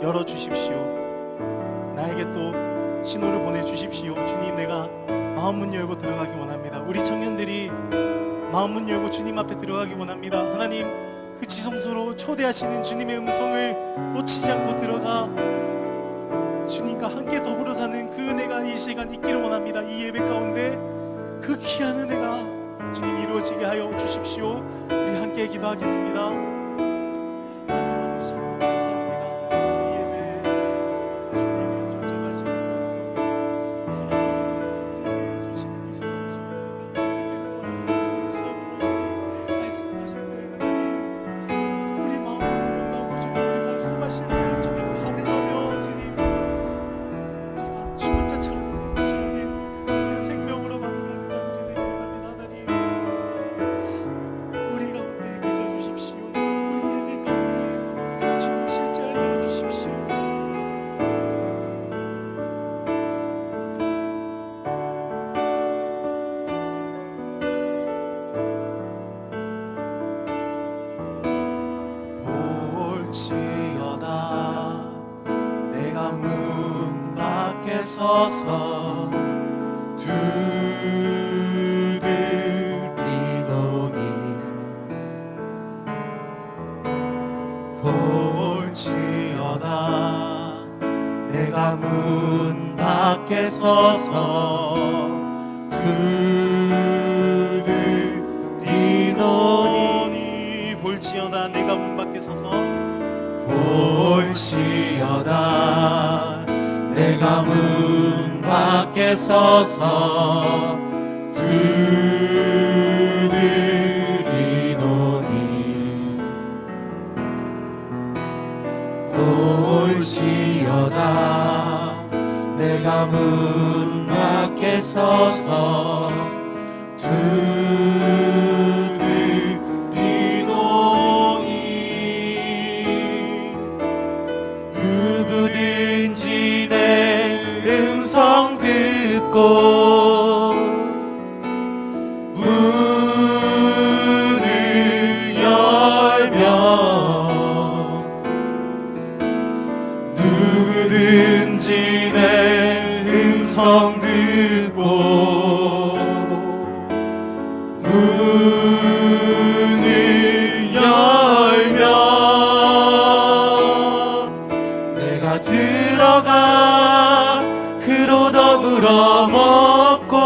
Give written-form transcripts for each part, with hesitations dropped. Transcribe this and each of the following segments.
열어주십시오. 나에게 또 신호를 보내주십시오. 주님, 내가 마음문 열고 들어가기 원합니다. 우리 청년들이 마음문 열고 주님 앞에 들어가기 원합니다. 하나님, 그 지성소로 초대하시는 주님의 음성을 놓치지 않고 들어가 주님과 함께 더불어 사는 그 은혜가 이 시간 있기를 원합니다. 이 예배 가운데 그 귀한 은혜가 주님 이루어지게 하여 주십시오. 우리 함께 기도하겠습니다. 서서 두드리노니 볼지어다 내가 문 밖에 서서 두드리노니 볼지어다 내가 문 밖에 서서 볼지어다 내가 문 밖에 서서 두드리노니 볼지어다 내가 문 밖에 서서 두드리노니 누구든지 내 음성 듣고 문을 열면 누구든지 내 음성 듣고 문을 열면 내가 들어가 그로 더불어 먹고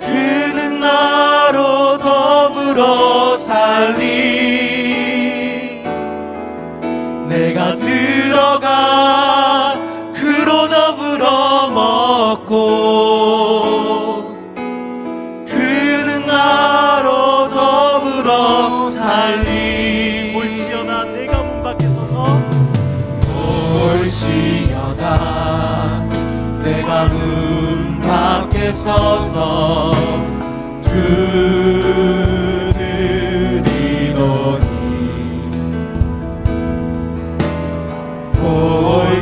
그는 나로 더불어 살리 내가 들어가 그로 더불어 먹고 그는 나로 더불어 살리 볼지어다 내가 문 밖에 서서 볼지어다 내가 문 밖에 서서 두드리노니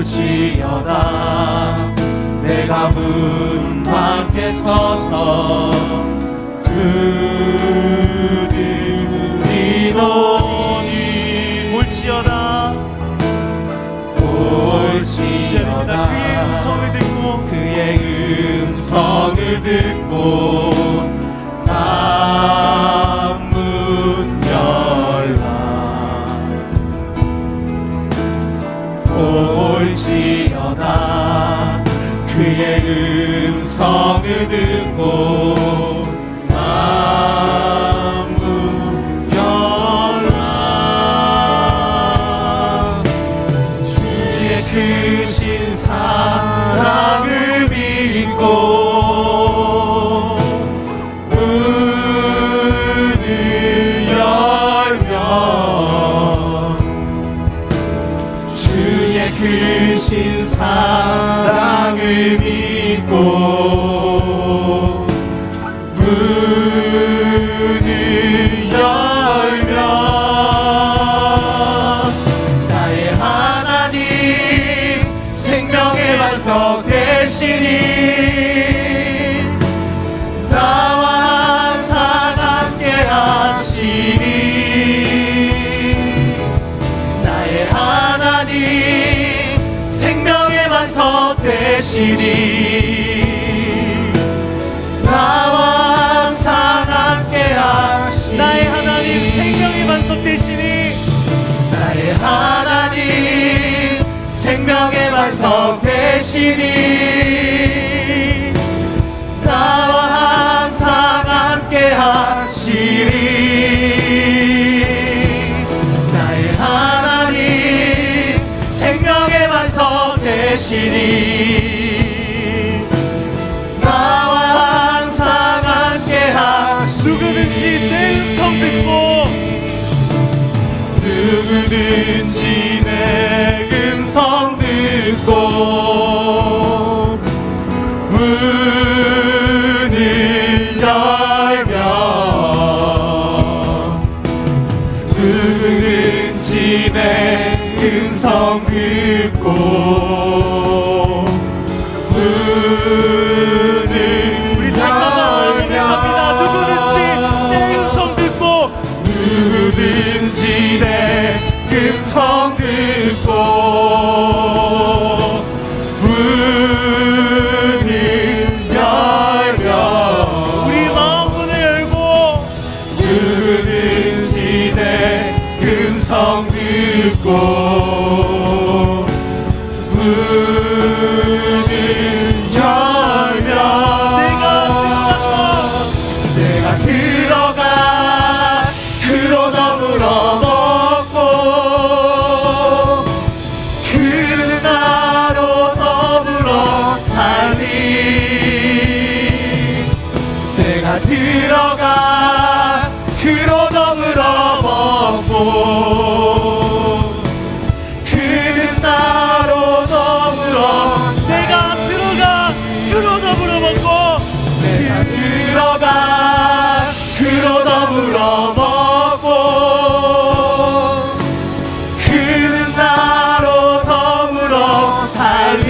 볼지어다 내가 문 밖에 서서 두드리노니 볼지어다 볼지어다 그의 음성을 듣고 그의 음성을 듣고 문 열라 볼지어다 그의 음성을 듣고 문 열라 주의 크신 사랑을 믿고 문을 열면 주의 크신 사랑을 믿고 문을 열면 나의 하나님 생명의 반석 되시니 나와 항상 함께 하시니 나의 되시니 나와 항상 함께 하시니 나의 하나님 생명의 반석 되시니 나의 하나님 생명의 반석 되시니 나와 항상 함께 하시니 나의 하나님 생명의 반석 되시니 나와 항상 함께 하시니 누구든지 내 음성 듣고 누구든지 내 음성 듣고 문을 열면 누구든지 내 음성 듣고 문을 우리 다시 한번 고백합니다. 누구든지 내 음성 듣고 누구든지 내 음성 듣고 문을 열면 우리 마음 문을 열고 누구든지 내 음성 듣고 문을 열면 내가 들어가 그로 더불어 먹고 그는 나로 더불어 살리 내가 들어가 그로 더불어 먹고 그는 나로 더불어 내가 들어가 그로 더불어 먹고 내가 들어가 그로 더불어 먹고 그는 나로 더불어 살리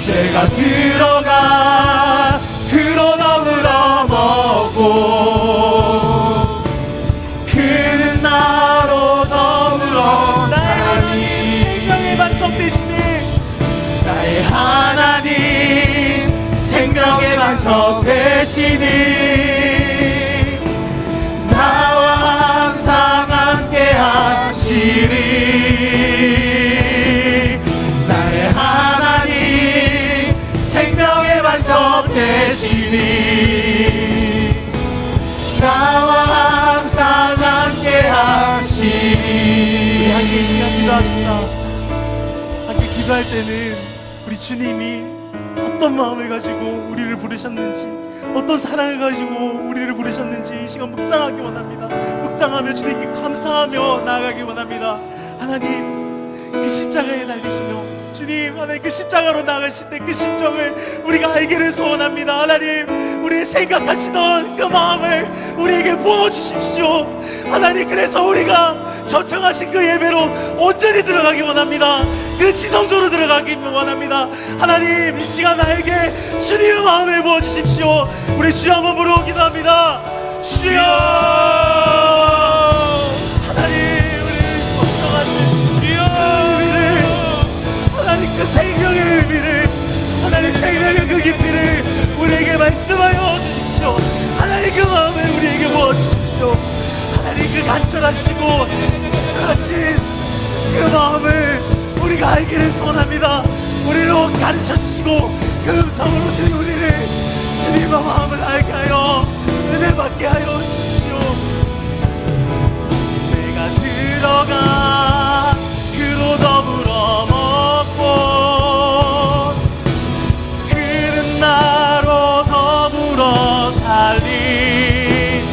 내가 들어가 그로 더불어 먹고 그는 나로 더불어 나의 하나님 생명의 반석 되시니 나의 하나님 생명의 반석 되시니 나와 항상 함께 하시리 나의 하나님 생명의 반석 되시니 나와 항상 함께 하시리 우리 함께 이 시간 기도합시다. 함께 기도할 때는 우리 주님이 어떤 마음을 가지고 우리를 부르셨는지 어떤 사랑을 가지고 우리를 부르셨는지 이 시간 묵상하기 원합니다. 묵상하며 주님께 감사하며 나아가기 원합니다. 하나님 그 십자가에 달리시며 주님 하나님 그 십자가로 나가실 때 그 심정을 우리가 알기를 소원합니다. 하나님 우리의 생각하시던 그 마음을 우리에게 부어주십시오. 하나님 그래서 우리가 초청하신 그 예배로 온전히 들어가기 원합니다. 그 지성소로 들어가기 원합니다. 하나님 이 시간 나에게 주님의 마음을 부어주십시오. 우리 주여 한번 부르고 기도합니다. 주여 하나님 우리를 초청하신 주여 의미를 하나님 그 생명의 의미를 하나님 생명의 그 깊이를 우리에게 말씀하여 주십시오. 하나님 그 마음을 우리에게 부어주십시오. 하나님 그 간절하시고 하신 그 마음을 우리가 알기를 소원합니다. 우리를 가르쳐 주시고 그 음성으로 주님 우리를 주님의 마음을 알게 하여 은혜 받게 하여 주십시오. 내가 들어가 그로 더불어 먹고 그는 나로 더불어 살리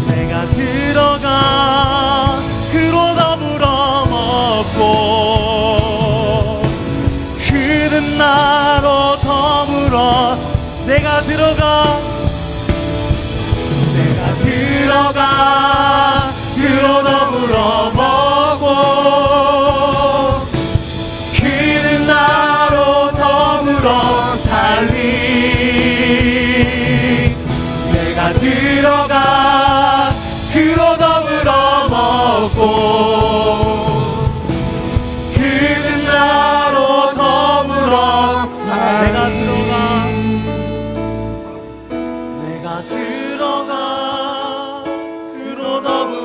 내가 들어가 그로 더불어 먹고 그는 나로 더불어 내가 들어가 그로 더불어 먹고 그는 나로 더불어 살리 내가 들어가 그로 더불어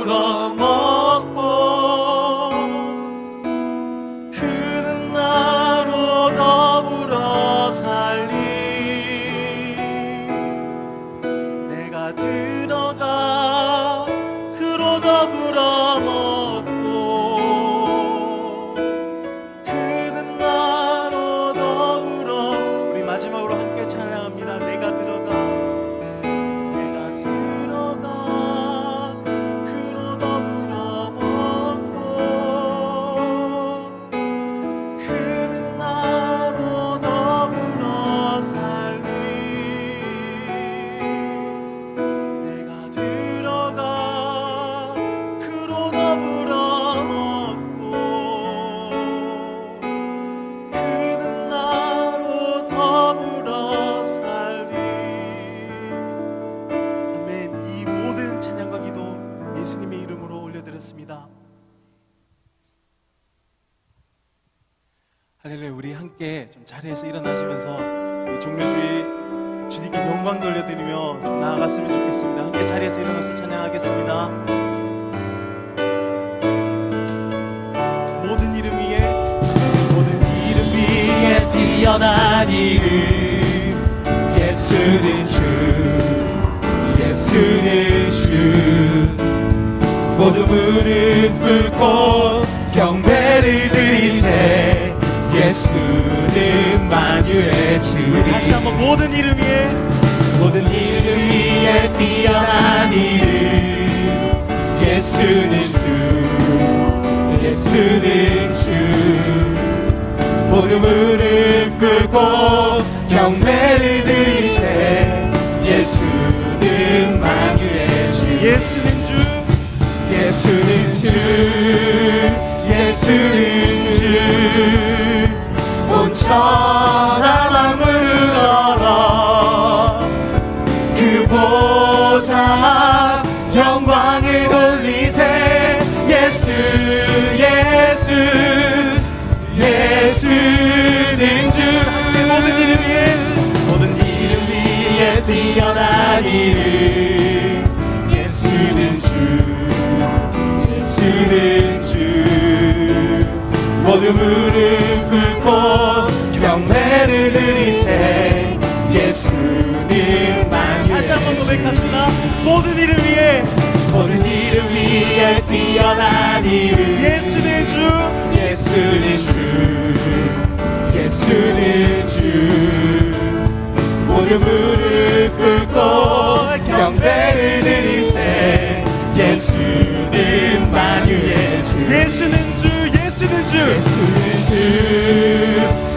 더불어 먹고 그는 나로 더불어 살리 내가 들어가 그로 더불어 먹고 그는 나로 더불어 우리 마지막으로 함께 찬양합니다. 내가 들어가 그로 더불어 먹고 그는 나로 더불어 살리 내가 들어가 그로 더불어 먹고 그는 나로 더불어 살리 아멘. 이 모든 찬양과 기도 예수님의 이름으로 올려드렸습니다. 할렐루야. 우리 함께 좀 자리에서 일어나시면서 이 종료주에 주님께 영광 돌려드리며 좀 나아갔으면 좋겠습니다. 함께 자리에서 일어나서 찬양하겠습니다. 모든 이름 위에 뛰어난 이름 예수는 주 예수는 주 모두 무릎 꿇고 경배를 드리세 예수는 만유의 주님 다시 한번 모든 이름 위에 뛰어난 이름 예수는 주 예수는 주 모두 무릎 꿇고 경배를 드리세 예수는 만유의 주 예수는 주 예수는 주 예수는 주 온 천하 만물을 얼어 그 보좌 영광을 돌리세 예수 예수 예수는 주 모든 이름 위에 뛰어난 이름 예수는 주 예수는 주 모두 무릎 꿇고 경배를 드리세 예수는 만유의 다시 한번 고백합시다. 모든 이름 위에 뛰어난 이름 예수는 주 예수는 주 예수는 주 모두 무릎 꿇고 경배를 드리세 예수는 만유의 주 예수는 주 예수는 주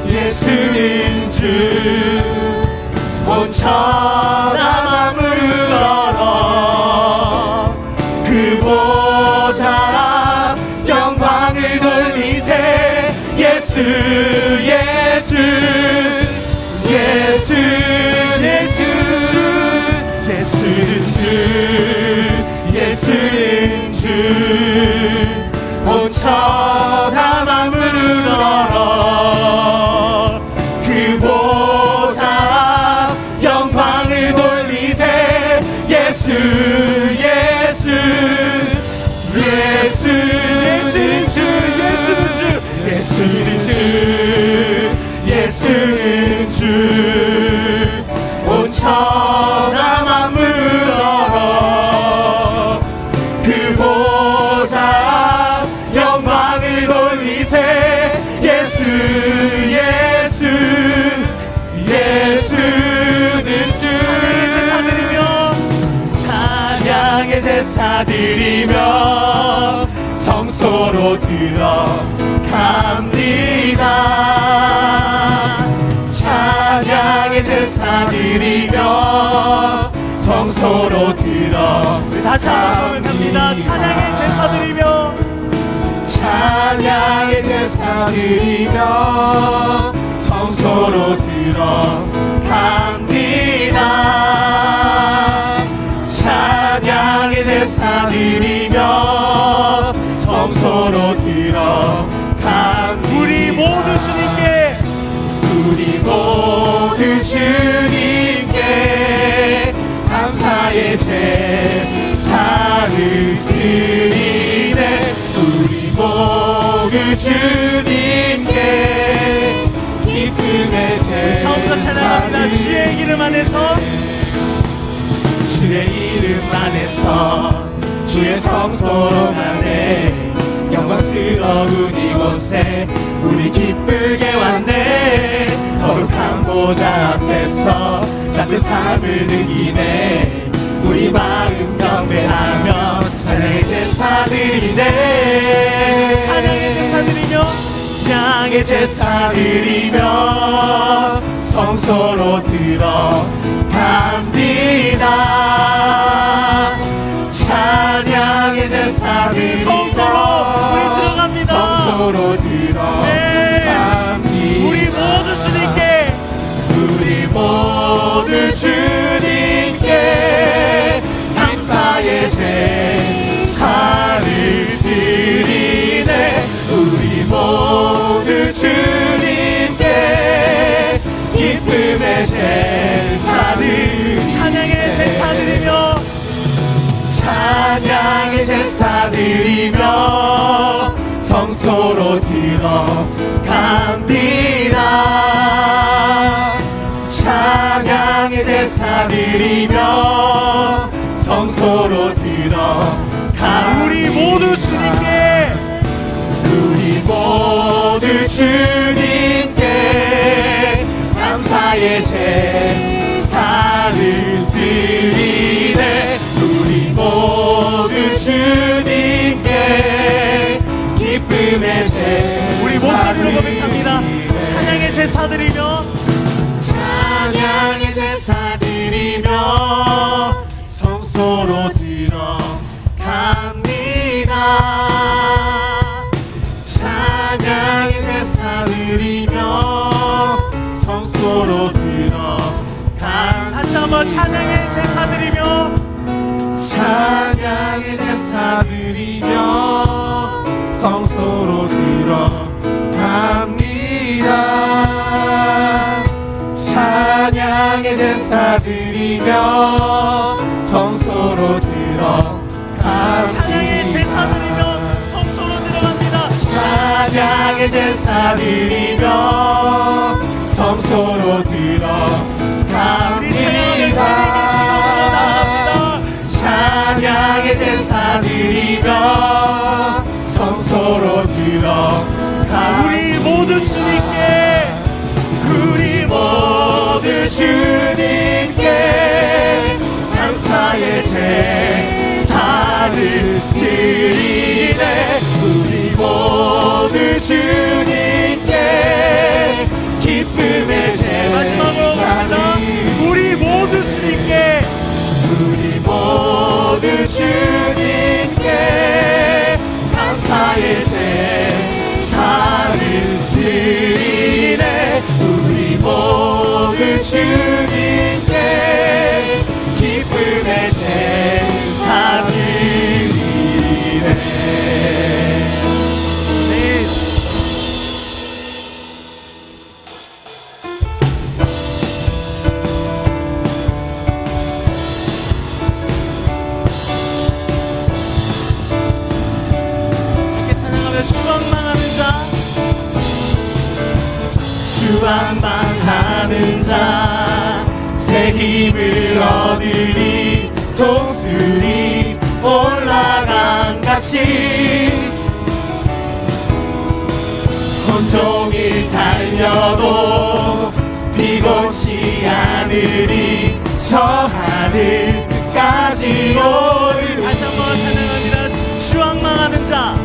예수는 주 온 천하 만물을 얼어 그 보좌 영광을 돌리세 예수 예수 예수 예수 예수는 주 예수는 주 온 천하 만물을 얼어 그 보좌 영광을 돌리세 예수 예수 예수 예수는 주 예수는 주 예수는 주 예수는 주 온 천하 만물을 얼어 그 보좌 영광을 돌리세 예수 예수 예수는 주 찬양의 제사 드리며 성소로 들어갑니다. 찬양의 제사 드리며 성소로 들어갑니다. 다시 한번 갑니다. 찬양의 제사 드리며 찬양의 제사 드리며 성소로 들어갑니다. 찬양의 제사 드리며 성소로 들어갑니다. 우리 모두 주님께 감사의 제사를 드립니다. 안에서 주의 이름 안에서 주의 성소로 가네 영광스러운 이곳에 우리 기쁘게 왔네 거룩한 보좌 앞에서 따뜻함을 느끼네 우리 마음 경배하며 찬양의 제사 드리네 찬양의 제사 드리며 찬양의 제사 드리며 성소로 들어갑니다 찬양의 제사 드리며 성소로 우리 들어갑니다. 성소로 들어갑니다 우리 모두 주님께 우리 모두 주님께 감사의 제사를 드리네 우리 모두 주님께 기쁨의 제사를 찬양의 제사 드리며 찬양의 제사 드리며 성소로 들어갑니다 찬양의 제사 드리며 성소로 들어갑니다 우리 모두 주님께 우리 모두 주님께 감사의 제사를 드리네 우리 모두 주님께 기쁨의 제사 우리 목소리로 고백합니다. 찬양의 제사 드리며 찬양의 제사 드리며 성소로 들어갑니다 찬양의 제사 드리며 성소로 들어갑니다 다시 한번 찬양의 제사 드리며 찬양의 제사 드리며 성소로 들어갑니다 찬양의 제사 드리며 성소로 들어갑니다 찬양의 제사 드리며 성소로 들어갑니다. 찬양의 제사 드리며 성소로 우리 찬양의 주님의 시간으로 나아갑니다. 찬양의 제사 드리며 성소로 들어갑니다 우리 모두 주님께 우리 모두 주님께 감사의 제사를 드리네 우리 모두 주님께 기쁨의 마지막으로 갑니다. 제사를 우리 모두 주님께 우리 모두 주님께 감사의 제사를 드리네 우리 모두 주님께 기쁨의 제사 드리네 네. 함께 찬양하며 주왕망하는 자 주왕망하는 자 새 힘을 얻으리 독수리 올라간 같이 온종일 달려도 피곤치 않으리 저 하늘 끝까지 오르리 다시 한번 찬양합니다. 주왕망하는 자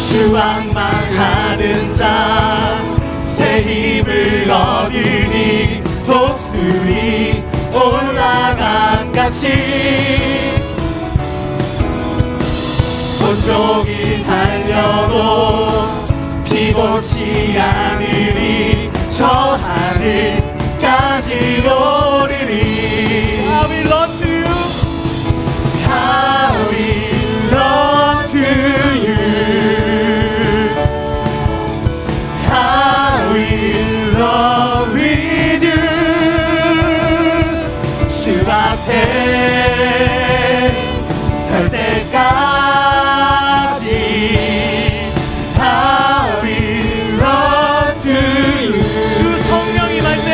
주왕망하는 자 새 힘을 얻으니 독수리 올라간 같이 온종일 달려도 피곤치 않으리 저 하늘까지 오르리 I will run to you How we run to you How we run with you 주 앞에 설 때까지 How we run to you 주 성령 임할 때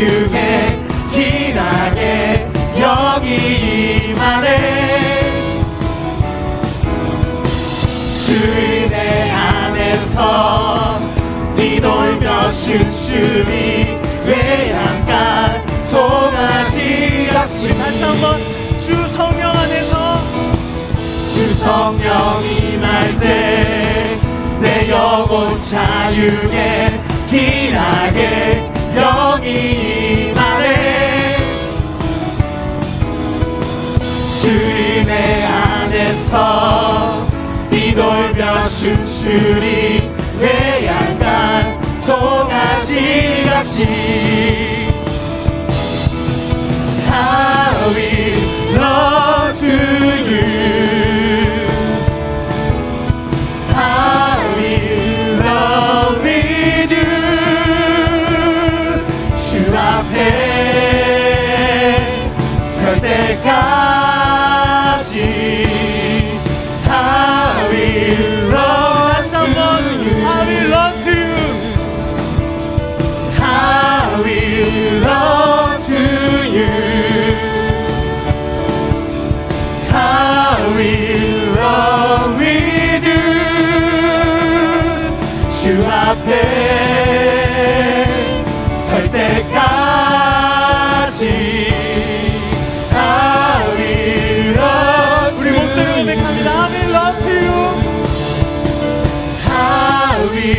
자유에 길하게 여기 임하네. 주 은혜 안에서 뛰돌며 춤추리 외양간 송아지 같이. 다시 한번 주 성령 안에서 주 성령 임할 때 내 영혼 자유에 길하게 여기 임하네. 주 은혜 안에서 뛰돌며 춤추리 외양간 송아지같이. How we love to you, how we love with you. 주 앞에 설 때까지 How we love to you, how we love to you, how we love to you, how we love with you. 주 앞에 설 때까지 How we love. 우리 목소리로 고백합니다. How we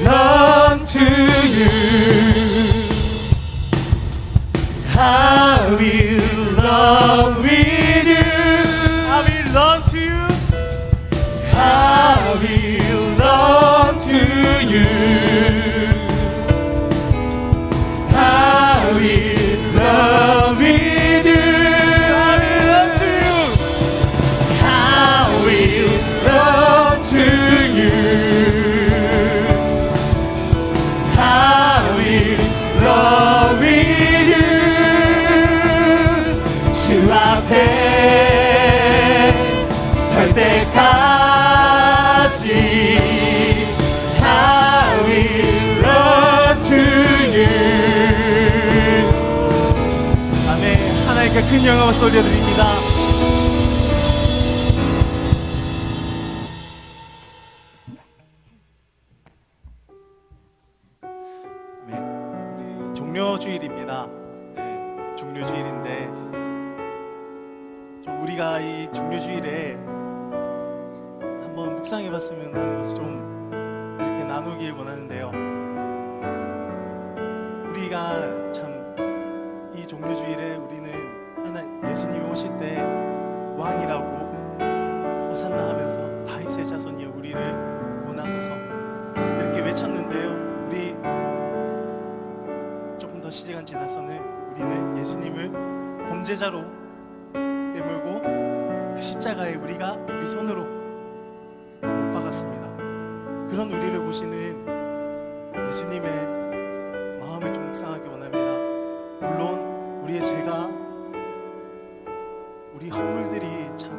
love to you, how we love to you, how we love with you, how we love to you, how we love to you, how we love with you, how we love to you, how we love with you. 주 앞에 설 때까지 How we love to you. 아멘. 하나님께 큰 영광을 올려드립니다. 네, 우리 종료주일입니다. 네, 종료주일인데 좀 우리가 이 종료주일에 한번 묵상해봤으면 하는 것을 좀 이렇게 나누길 원하는데요. 우리가 참 이 종료주일에 우리는 하나 예수님이 오실 때 왕이라고 호산나 하면서 다윗의 자손이여 우리를 구원하소서 이렇게 외쳤는데요. 우리 조금 더 시간 지나서는 우리는 예수님을 범죄자로 내몰고 그 십자가에 우리가 우리 손으로 못 박았습니다. 그런 우리를 보시는 예수님의 마음을 좀 묵상하기 원합니다. 물론 우리의 죄가, 우리 허물들이 참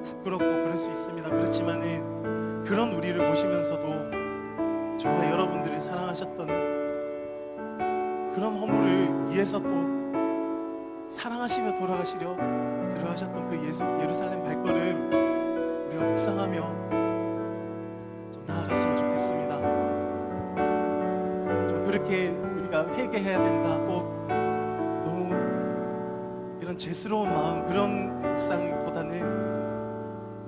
부끄럽고 그럴 수 있습니다. 그렇지만은 그런 우리를 보시면서도 저와 여러분들을 사랑하셨던 그런 허물을 위해서 또 사랑하시며 돌아가시려 들어가셨던 그 예루살렘 발걸음 우리가 묵상하며 좀 나아갔으면 좋겠습니다. 좀 그렇게 우리가 회개해야 된다, 또 너무 이런 죄스러운 마음, 그런 묵상보다는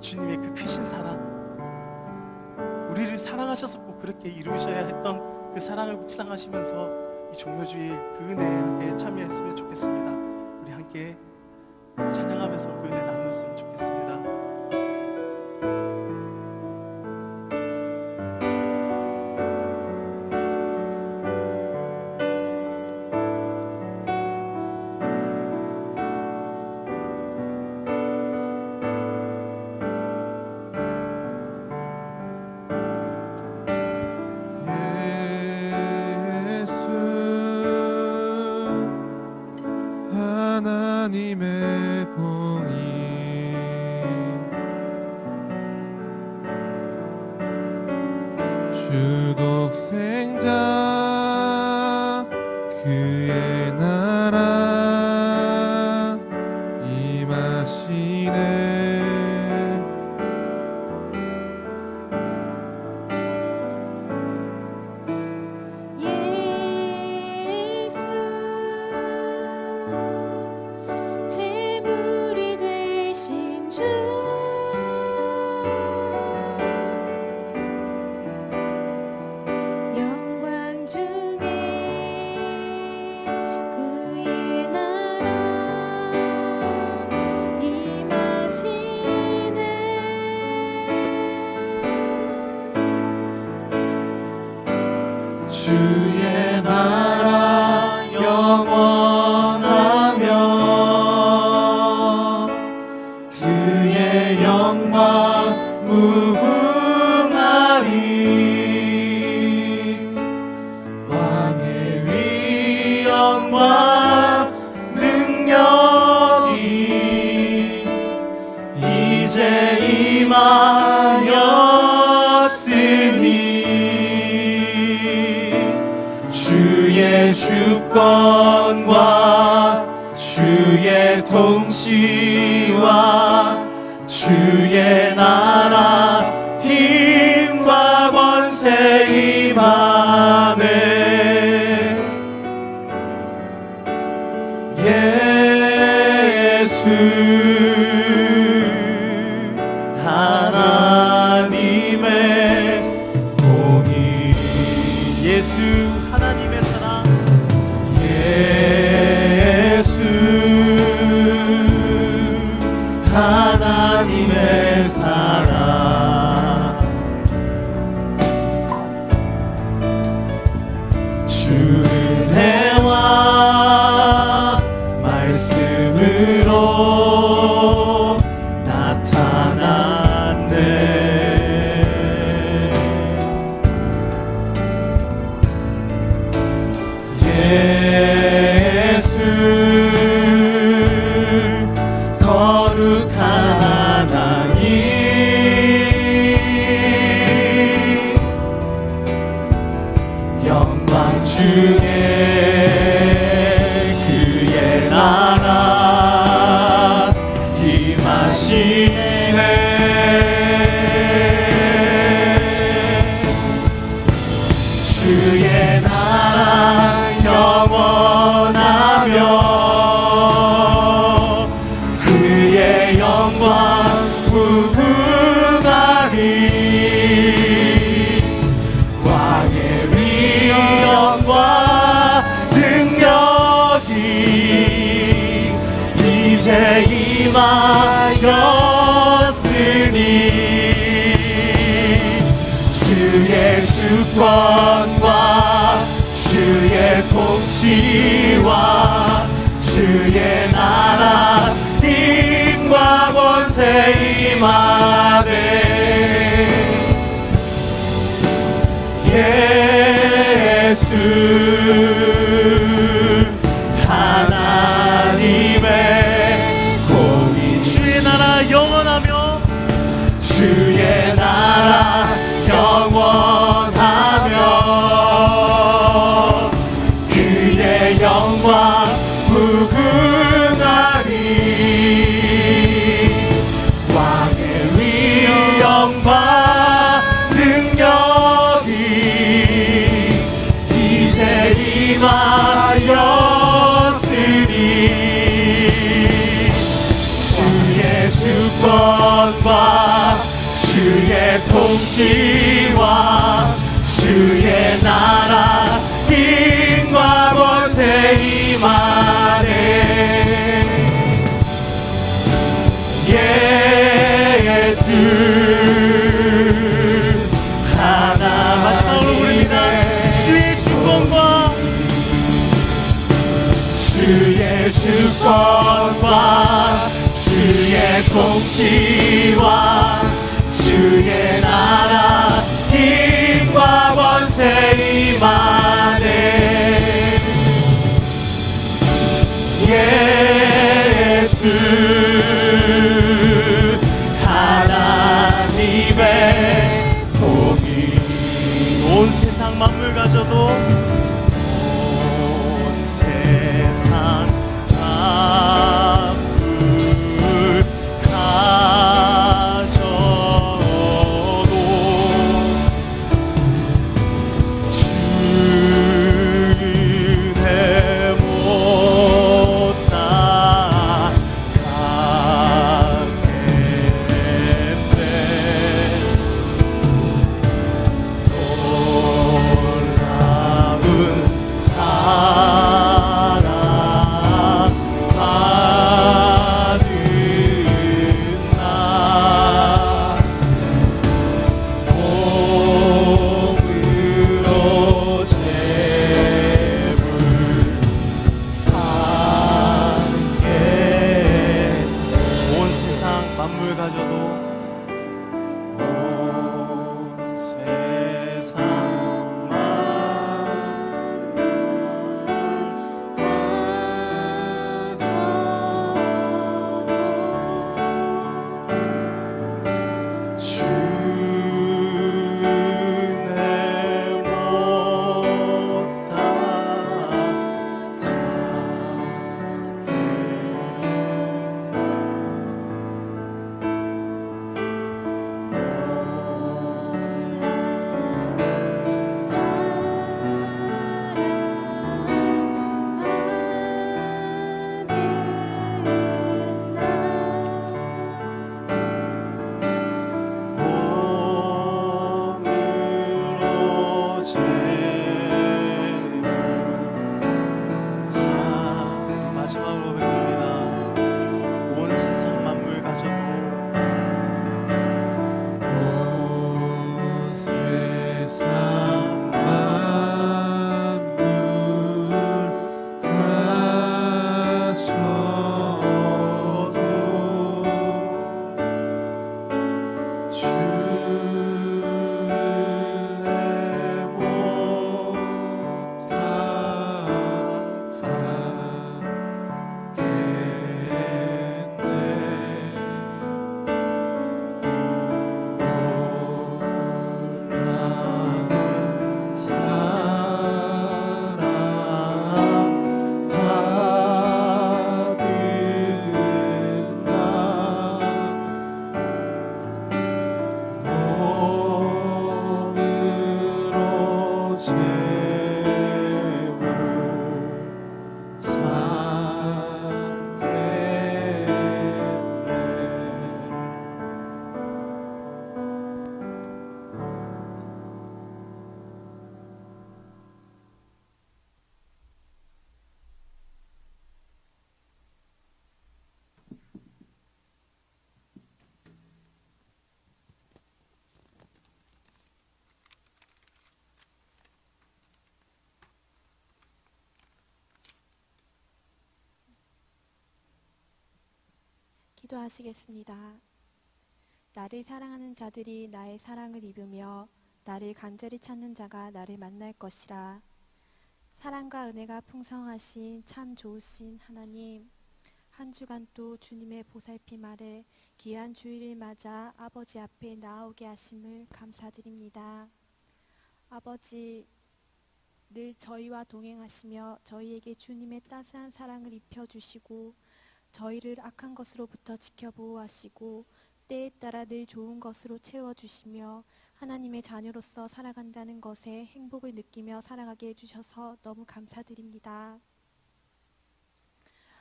주님의 그 크신 사랑, 우리를 사랑하셔서 꼭 그렇게 이루셔야 했던 그 사랑을 묵상하시면서 이 종료주일 그 은혜에 함께 참여했으면 좋겠습니다. 우리 함께 찬양하면서 그 은혜 나누었으면 좋겠습니다. 하나님의 공의 주독생자 그 나라 임하시네. 예수 제물이 되신 주 영광 중에 그의 나라 임하시네. 주의 나라 영원하며 그의 영광 무궁하리. 왕의 위엄과 능력이 이제 임하였으니 주의 주권과 주의 통치와 주의 나라 힘과 권세 임하네. 예수 하나님의 공의, 예수 하나님의 사랑, 예수 하나님의 사랑, 주 은혜와 말씀으로 나타났네. 예수 거룩한 하나님, 영광 중에 그의 나라 임하시네. 주의 나라 영원하며 그의 영광 무궁하리. 왕의 위엄과 능력이 이제 임하였으니 주의 주권과 주의 통치와 주의 나라 힘과 권세 임하네. 예수 하나님의 공의, 주의 나라 영원하며 주의 나라 영원하며 그의 영광 무궁하리. 왕의 위엄과 능력이 이제 임하였으니 주의 주권과 주의 통치와 주의 나라 힘과 권세 임하네. 예수 하나, 마지막으로 부릅니다. 주의 주권과 주의 주권과 주의 통치와 주의 나라 힘과 권세 임하네. 예수 하나님의 공의, 온 세상 만물 가져도 온 세상 기도하시겠습니다. 나를 사랑하는 자들이 나의 사랑을 입으며 나를 간절히 찾는 자가 나를 만날 것이라. 사랑과 은혜가 풍성하신 참 좋으신 하나님, 한 주간 또 주님의 보살핌 아래 귀한 주일을 맞아 아버지 앞에 나오게 하심을 감사드립니다. 아버지, 늘 저희와 동행하시며 저희에게 주님의 따스한 사랑을 입혀주시고 저희를 악한 것으로부터 지켜보호하시고 때에 따라 늘 좋은 것으로 채워주시며 하나님의 자녀로서 살아간다는 것에 행복을 느끼며 살아가게 해주셔서 너무 감사드립니다.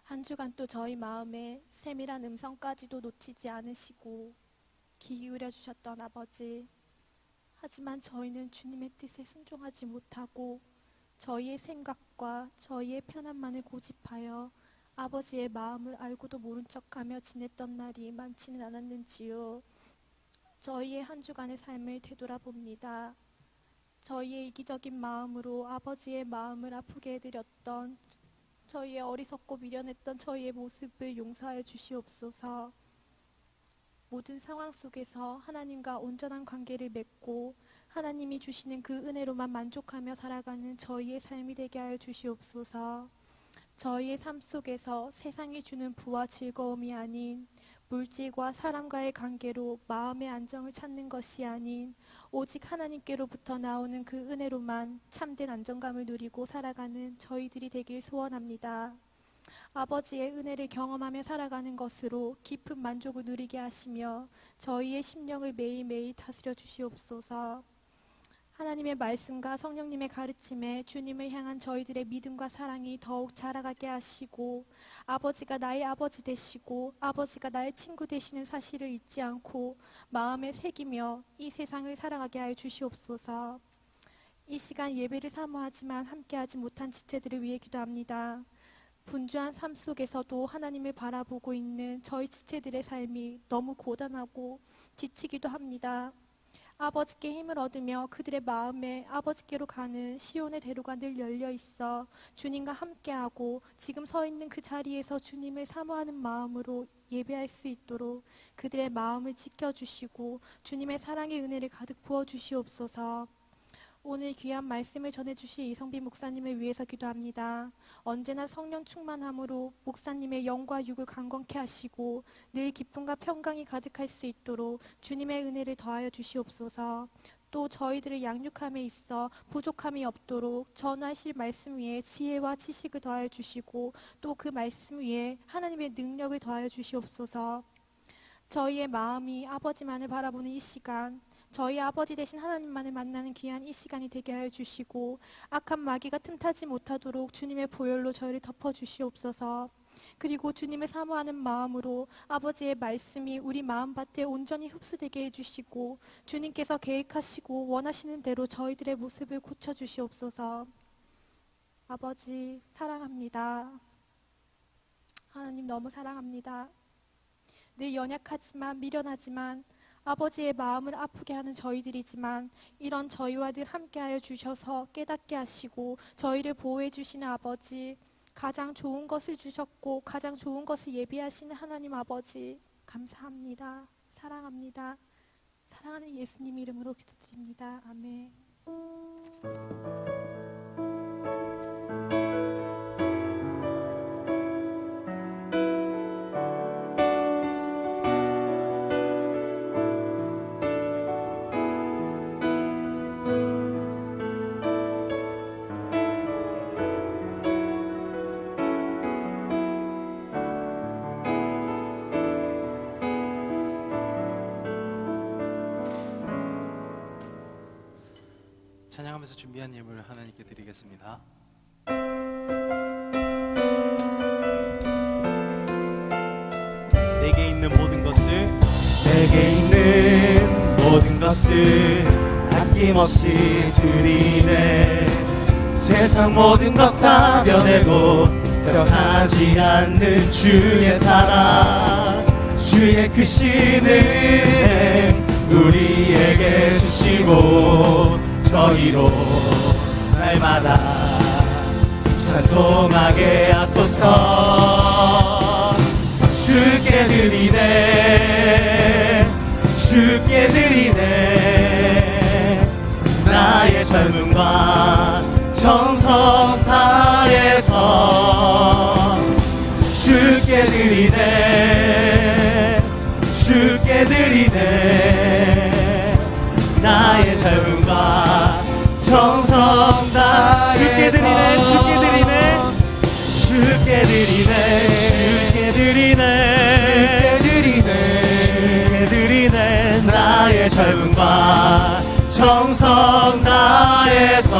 한 주간 또 저희 마음에 세밀한 음성까지도 놓치지 않으시고 귀 기울여 주셨던 아버지, 하지만 저희는 주님의 뜻에 순종하지 못하고 저희의 생각과 저희의 편안만을 고집하여 아버지의 마음을 알고도 모른 척하며 지냈던 날이 많지는 않았는지요. 저희의 한 주간의 삶을 되돌아봅니다. 저희의 이기적인 마음으로 아버지의 마음을 아프게 해드렸던 저희의 어리석고 미련했던 저희의 모습을 용서하여 주시옵소서. 모든 상황 속에서 하나님과 온전한 관계를 맺고 하나님이 주시는 그 은혜로만 만족하며 살아가는 저희의 삶이 되게 하여 주시옵소서. 저희의 삶 속에서 세상이 주는 부와 즐거움이 아닌 물질과 사람과의 관계로 마음의 안정을 찾는 것이 아닌 오직 하나님께로부터 나오는 그 은혜로만 참된 안정감을 누리고 살아가는 저희들이 되길 소원합니다. 아버지의 은혜를 경험하며 살아가는 것으로 깊은 만족을 누리게 하시며 저희의 심령을 매일매일 다스려 주시옵소서. 하나님의 말씀과 성령님의 가르침에 주님을 향한 저희들의 믿음과 사랑이 더욱 자라가게 하시고 아버지가 나의 아버지 되시고 아버지가 나의 친구 되시는 사실을 잊지 않고 마음에 새기며 이 세상을 살아가게 하여 주시옵소서. 이 시간 예배를 사모하지만 함께하지 못한 지체들을 위해 기도합니다. 분주한 삶 속에서도 하나님을 바라보고 있는 저희 지체들의 삶이 너무 고단하고 지치기도 합니다. 아버지께 힘을 얻으며 그들의 마음에 아버지께로 가는 시온의 대로가 늘 열려 있어 주님과 함께하고 지금 서 있는 그 자리에서 주님을 사모하는 마음으로 예배할 수 있도록 그들의 마음을 지켜주시고 주님의 사랑의 은혜를 가득 부어주시옵소서. 오늘 귀한 말씀을 전해주실 이성빈 목사님을 위해서 기도합니다. 언제나 성령 충만함으로 목사님의 영과 육을 강건케 하시고 늘 기쁨과 평강이 가득할 수 있도록 주님의 은혜를 더하여 주시옵소서. 또 저희들을 양육함에 있어 부족함이 없도록 전하실 말씀 위에 지혜와 지식을 더하여 주시고 또 그 말씀 위에 하나님의 능력을 더하여 주시옵소서. 저희의 마음이 아버지만을 바라보는 이 시간, 저희 아버지 되신 하나님만을 만나는 귀한 이 시간이 되게 하여 주시고 악한 마귀가 틈타지 못하도록 주님의 보혈로 저희를 덮어주시옵소서. 그리고 주님을 사모하는 마음으로 아버지의 말씀이 우리 마음밭에 온전히 흡수되게 해주시고 주님께서 계획하시고 원하시는 대로 저희들의 모습을 고쳐주시옵소서. 아버지 사랑합니다. 하나님 너무 사랑합니다. 늘 연약하지만 미련하지만 아버지의 마음을 아프게 하는 저희들이지만 이런 저희와 늘 함께하여 주셔서 깨닫게 하시고 저희를 보호해 주시는 아버지, 가장 좋은 것을 주셨고 가장 좋은 것을 예비하시는 하나님 아버지 감사합니다. 사랑합니다. 사랑하는 예수님 이름으로 기도드립니다. 아멘. 찬양하면서 준비한 예물 하나님께 드리겠습니다. 내게 있는 모든 것을 아낌없이 드리네. 세상 모든 것 다 변해도 변하지 않는 주의 사랑, 주의 크신 은혜 우리에게 주시고 저희로 날마다 찬송하게 하소서. 주께 드리네 자음과 정성 다해서 주께 드리네 주께 드리네 나의 자음과 정성 다 주께 드리네 주께 드리네 주께 드리네 주께 드리네 주께 드리네 나의 젊음과 정성 다해서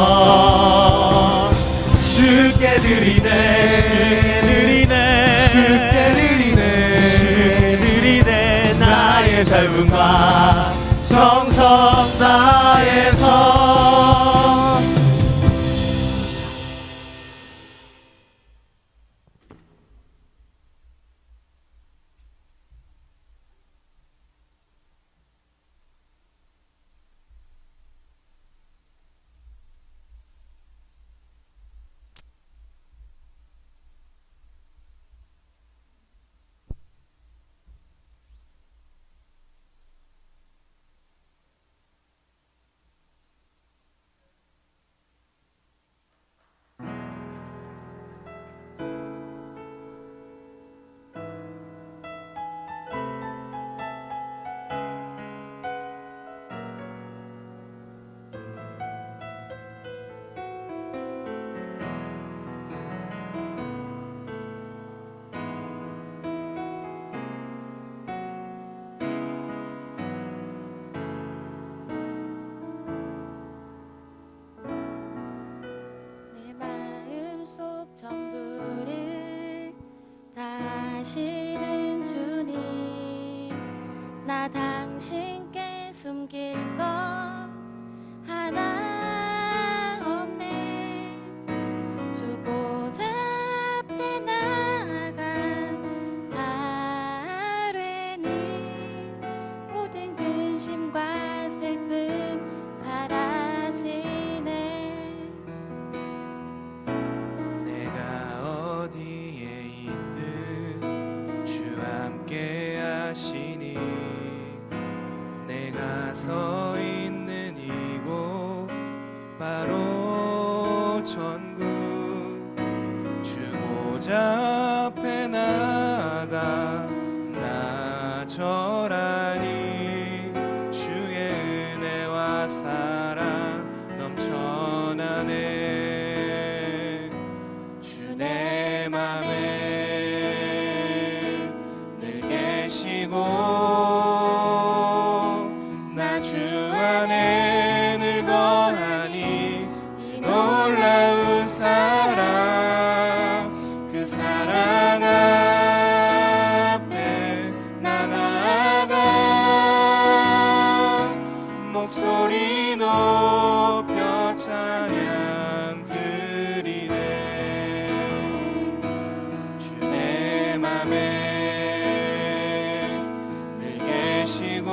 주께 드리네 주께 드리네 주께 드리네 주께 드리네 나의 젊음과 정성 다해서 내 마음속 전부를 다하시는 주님 나 당신께 숨길 것 하나 없네 주 보좌 앞에 나아간 하루에는 모든 근심과 슬픔 사라지네 내가 어디에 있든 주 함께 하시니 내가 서 있는 이곳 바로 천국 주 보좌 앞에 나가 나 절하니 주의 은혜와 사랑 넘쳐나네 주 내 맘에 늘 계시고 나 주 안에 늘 거하니 이 놀라운 사랑 그 사랑 앞에 나 나아가 목소리 높여 찬양 드리네 주 내 맘에 늘 계시고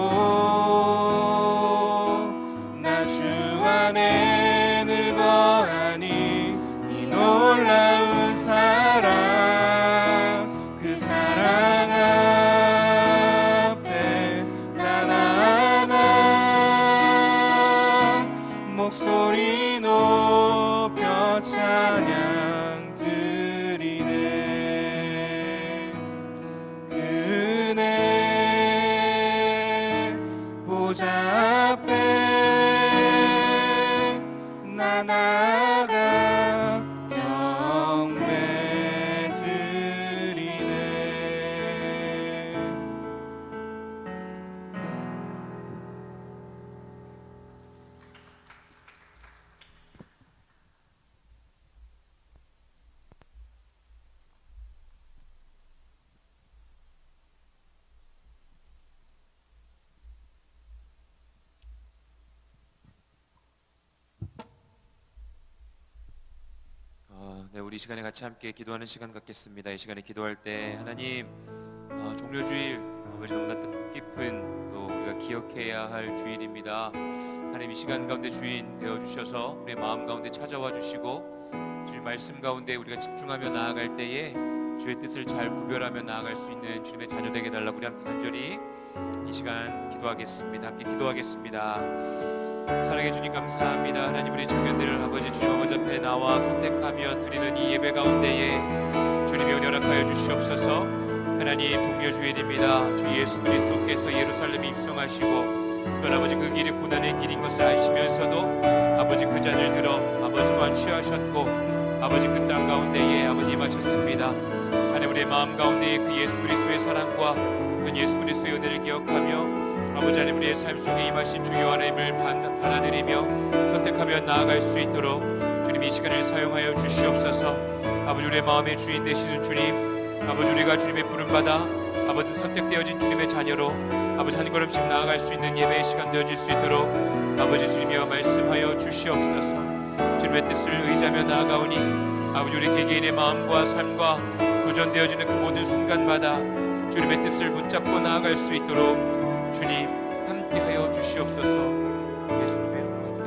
나 주 안에 늘 거하니 이 놀라운 사랑 그 사랑 앞에 나 나아가 목소리 높여 찬양 드리네 그네 보좌 앞에 나 나가 경배 드리네 네, 우리 이 시간에 같이 함께 기도하는 시간 갖겠습니다. 이 시간에 기도할 때 하나님 종료주일 아버지 너무나 뜻깊은 또 우리가 기억해야 할 주일입니다. 하나님 이 시간 가운데 주인 되어주셔서 우리의 마음 가운데 찾아와 주시고 주님 말씀 가운데 우리가 집중하며 나아갈 때에 주의 뜻을 잘 구별하며 나아갈 수 있는 주님의 자녀 되게 달라고 우리 함께 간절히 이 시간 기도하겠습니다. 함께 기도하겠습니다. 사랑해 주님 감사합니다. 하나님 우리 청년들을 아버지 주님 아버지 앞에 나와 선택하며 드리는 이 예배 가운데에 주님의 은혜 허락하여 주시옵소서. 하나님 종려주일입니다. 주 예수 그리스도께서 예루살렘에 입성하시고 또 아버지 그 길이 고난의 길인 것을 아시면서도 아버지 그 잔을 들어 아버지 또한 취하셨고 아버지 그 땅 가운데에 아버지 임하셨습니다. 하나님 우리의 마음 가운데에 그 예수 그리스도의 사랑과 그 예수 그리스도의 은혜를 기억하며 아버지 하나님 우리의 삶 속에 임하신 주여 하나님을 받아들이며 선택하며 나아갈 수 있도록 주님 이 시간을 사용하여 주시옵소서. 아버지 우리의 마음의 주인 되시는 주님, 아버지 우리가 주님의 부름받아 아버지 선택되어진 주님의 자녀로 아버지 한 걸음씩 나아갈 수 있는 예배의 시간 되어질 수 있도록 아버지 주님이여 말씀하여 주시옵소서. 주님의 뜻을 의지하며 나아가오니 아버지 우리 개개인의 마음과 삶과 도전되어지는 그 모든 순간마다 주님의 뜻을 붙잡고 나아갈 수 있도록 주님 함께하여 주시옵소서. 예수님의 이름으로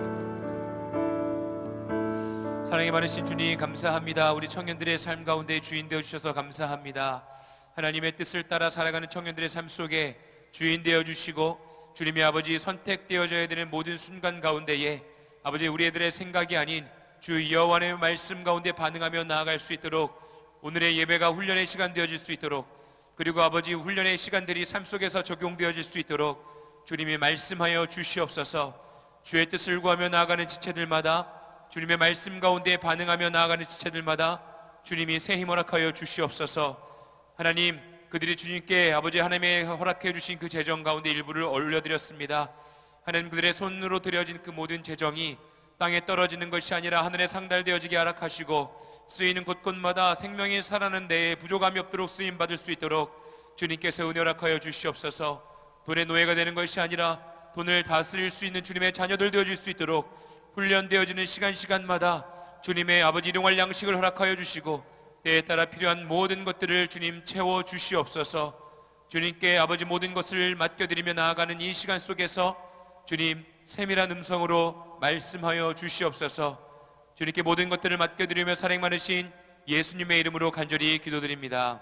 사랑이 많으신 주님 감사합니다. 우리 청년들의 삶 가운데 주인 되어 주셔서 감사합니다. 하나님의 뜻을 따라 살아가는 청년들의 삶 속에 주인 되어 주시고 주님의 아버지 선택되어져야 되는 모든 순간 가운데에 아버지 우리 애들의 생각이 아닌 주 여호와의 말씀 가운데 반응하며 나아갈 수 있도록 오늘의 예배가 훈련의 시간 되어질 수 있도록 그리고 아버지 훈련의 시간들이 삶 속에서 적용되어질 수 있도록 주님이 말씀하여 주시옵소서. 주의 뜻을 구하며 나아가는 지체들마다 주님의 말씀 가운데 반응하며 나아가는 지체들마다 주님이 새 힘 허락하여 주시옵소서. 하나님 그들이 주님께 아버지 하나님의 허락해 주신 그 재정 가운데 일부를 올려드렸습니다. 하나님 그들의 손으로 드려진 그 모든 재정이 땅에 떨어지는 것이 아니라 하늘에 상달되어지게 허락하시고 쓰이는 곳곳마다 생명이 살아나는 데에 부족함이 없도록 쓰임받을 수 있도록 주님께서 은혜 허락하여 주시옵소서. 돈의 노예가 되는 것이 아니라 돈을 다스릴 수 있는 주님의 자녀들 되어질 수 있도록 훈련되어지는 시간마다 주님의 아버지 일용할 양식을 허락하여 주시고 때에 따라 필요한 모든 것들을 주님 채워 주시옵소서. 주님께 아버지 모든 것을 맡겨드리며 나아가는 이 시간 속에서 주님 세밀한 음성으로 말씀하여 주시옵소서. 주님께 모든 것들을 맡겨드리며 사랑 많으신 예수님의 이름으로 간절히 기도드립니다.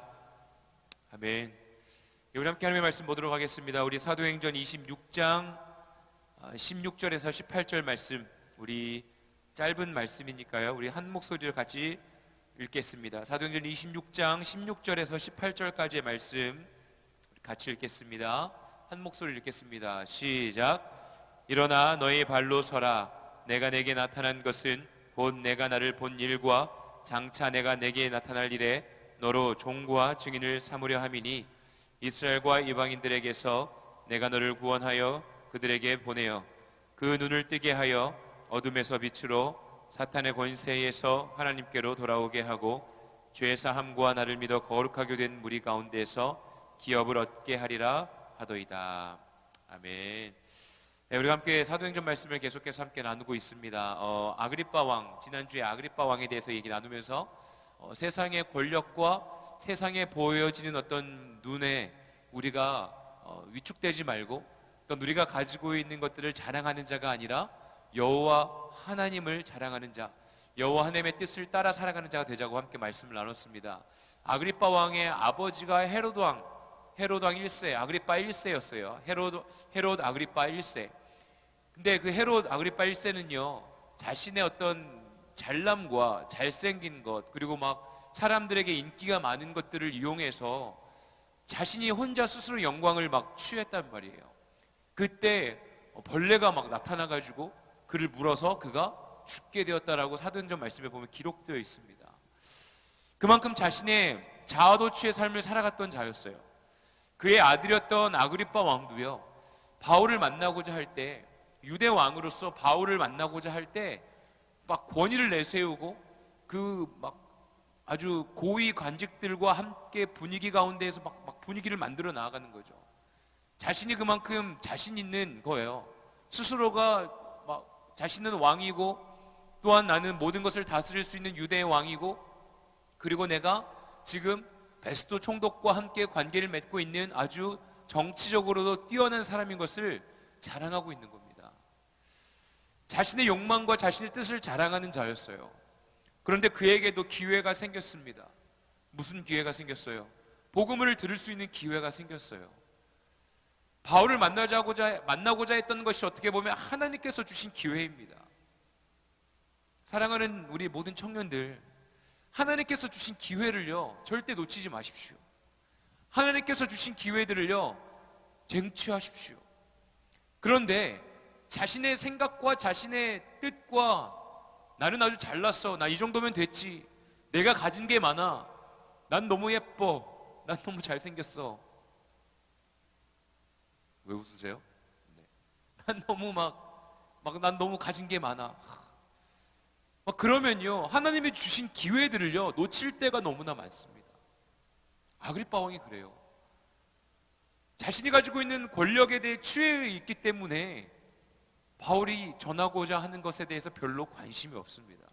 아멘. 우리 함께 하나님의 말씀 보도록 하겠습니다. 우리 사도행전 26장 16절에서 18절 말씀, 우리 짧은 말씀이니까요 우리 한 목소리로 같이 읽겠습니다. 사도행전 26장 16절에서 18절까지의 말씀 같이 읽겠습니다. 한 목소리 읽겠습니다. 시작. 일어나 너희 발로 서라. 내가 내게 나타난 것은 곧 내가 나를 본 일과 장차 내가 내게 나타날 일에 너로 종과 증인을 삼으려 함이니 이스라엘과 이방인들에게서 내가 너를 구원하여 그들에게 보내어 그 눈을 뜨게 하여 어둠에서 빛으로 사탄의 권세에서 하나님께로 돌아오게 하고 죄 사함과 나를 믿어 거룩하게 된 무리 가운데서 기업을 얻게 하리라 하도이다. 아멘. 네, 우리 함께 사도행전 말씀을 계속해서 함께 나누고 있습니다. 아그리빠 왕, 지난주에 아그리빠 왕에 대해서 얘기 나누면서 세상의 권력과 세상에 보여지는 어떤 눈에 우리가 위축되지 말고 또 우리가 가지고 있는 것들을 자랑하는 자가 아니라 여호와 하나님을 자랑하는 자, 여호와 하나님의 뜻을 따라 살아가는 자가 되자고 함께 말씀을 나눴습니다. 아그리빠 왕의 아버지가 헤롯 왕 1세, 아그리빠 1세였어요. 헤롯 아그리빠 1세. 근데 그 헤롯 아그리빠 1세는요 자신의 어떤 잘남과 잘생긴 것 그리고 막 사람들에게 인기가 많은 것들을 이용해서 자신이 혼자 스스로 영광을 막 취했단 말이에요. 그때 벌레가 막 나타나가지고 그를 물어서 그가 죽게 되었다라고 사도행전 말씀에 보면 기록되어 있습니다. 그만큼 자신의 자아도취의 삶을 살아갔던 자였어요. 그의 아들이었던 아그리빠 왕도요 바울을 만나고자 할 때 유대 왕으로서 바울을 만나고자 할 때 막 권위를 내세우고 그 막 아주 고위 관직들과 함께 분위기 가운데에서 막 분위기를 만들어 나아가는 거죠. 자신이 그만큼 자신 있는 거예요. 스스로가 막 자신은 왕이고 또한 나는 모든 것을 다스릴 수 있는 유대의 왕이고 그리고 내가 지금 베스도 총독과 함께 관계를 맺고 있는 아주 정치적으로도 뛰어난 사람인 것을 자랑하고 있는 겁니다. 자신의 욕망과 자신의 뜻을 자랑하는 자였어요. 그런데 그에게도 기회가 생겼습니다. 무슨 기회가 생겼어요? 복음을 들을 수 있는 기회가 생겼어요. 바울을 만나고자 했던 것이 어떻게 보면 하나님께서 주신 기회입니다. 사랑하는 우리 모든 청년들, 하나님께서 주신 기회를요 절대 놓치지 마십시오. 하나님께서 주신 기회들을요 쟁취하십시오. 그런데 자신의 생각과 자신의 뜻과 나는 아주 잘났어, 나 이 정도면 됐지, 내가 가진 게 많아, 난 너무 예뻐, 난 너무 잘생겼어. 왜 웃으세요? 네. 난 너무 난 너무 가진 게 많아. 그러면요 하나님이 주신 기회들을요 놓칠 때가 너무나 많습니다. 아그리빠 왕이 그래요. 자신이 가지고 있는 권력에 대해 취해 있기 때문에 바울이 전하고자 하는 것에 대해서 별로 관심이 없습니다.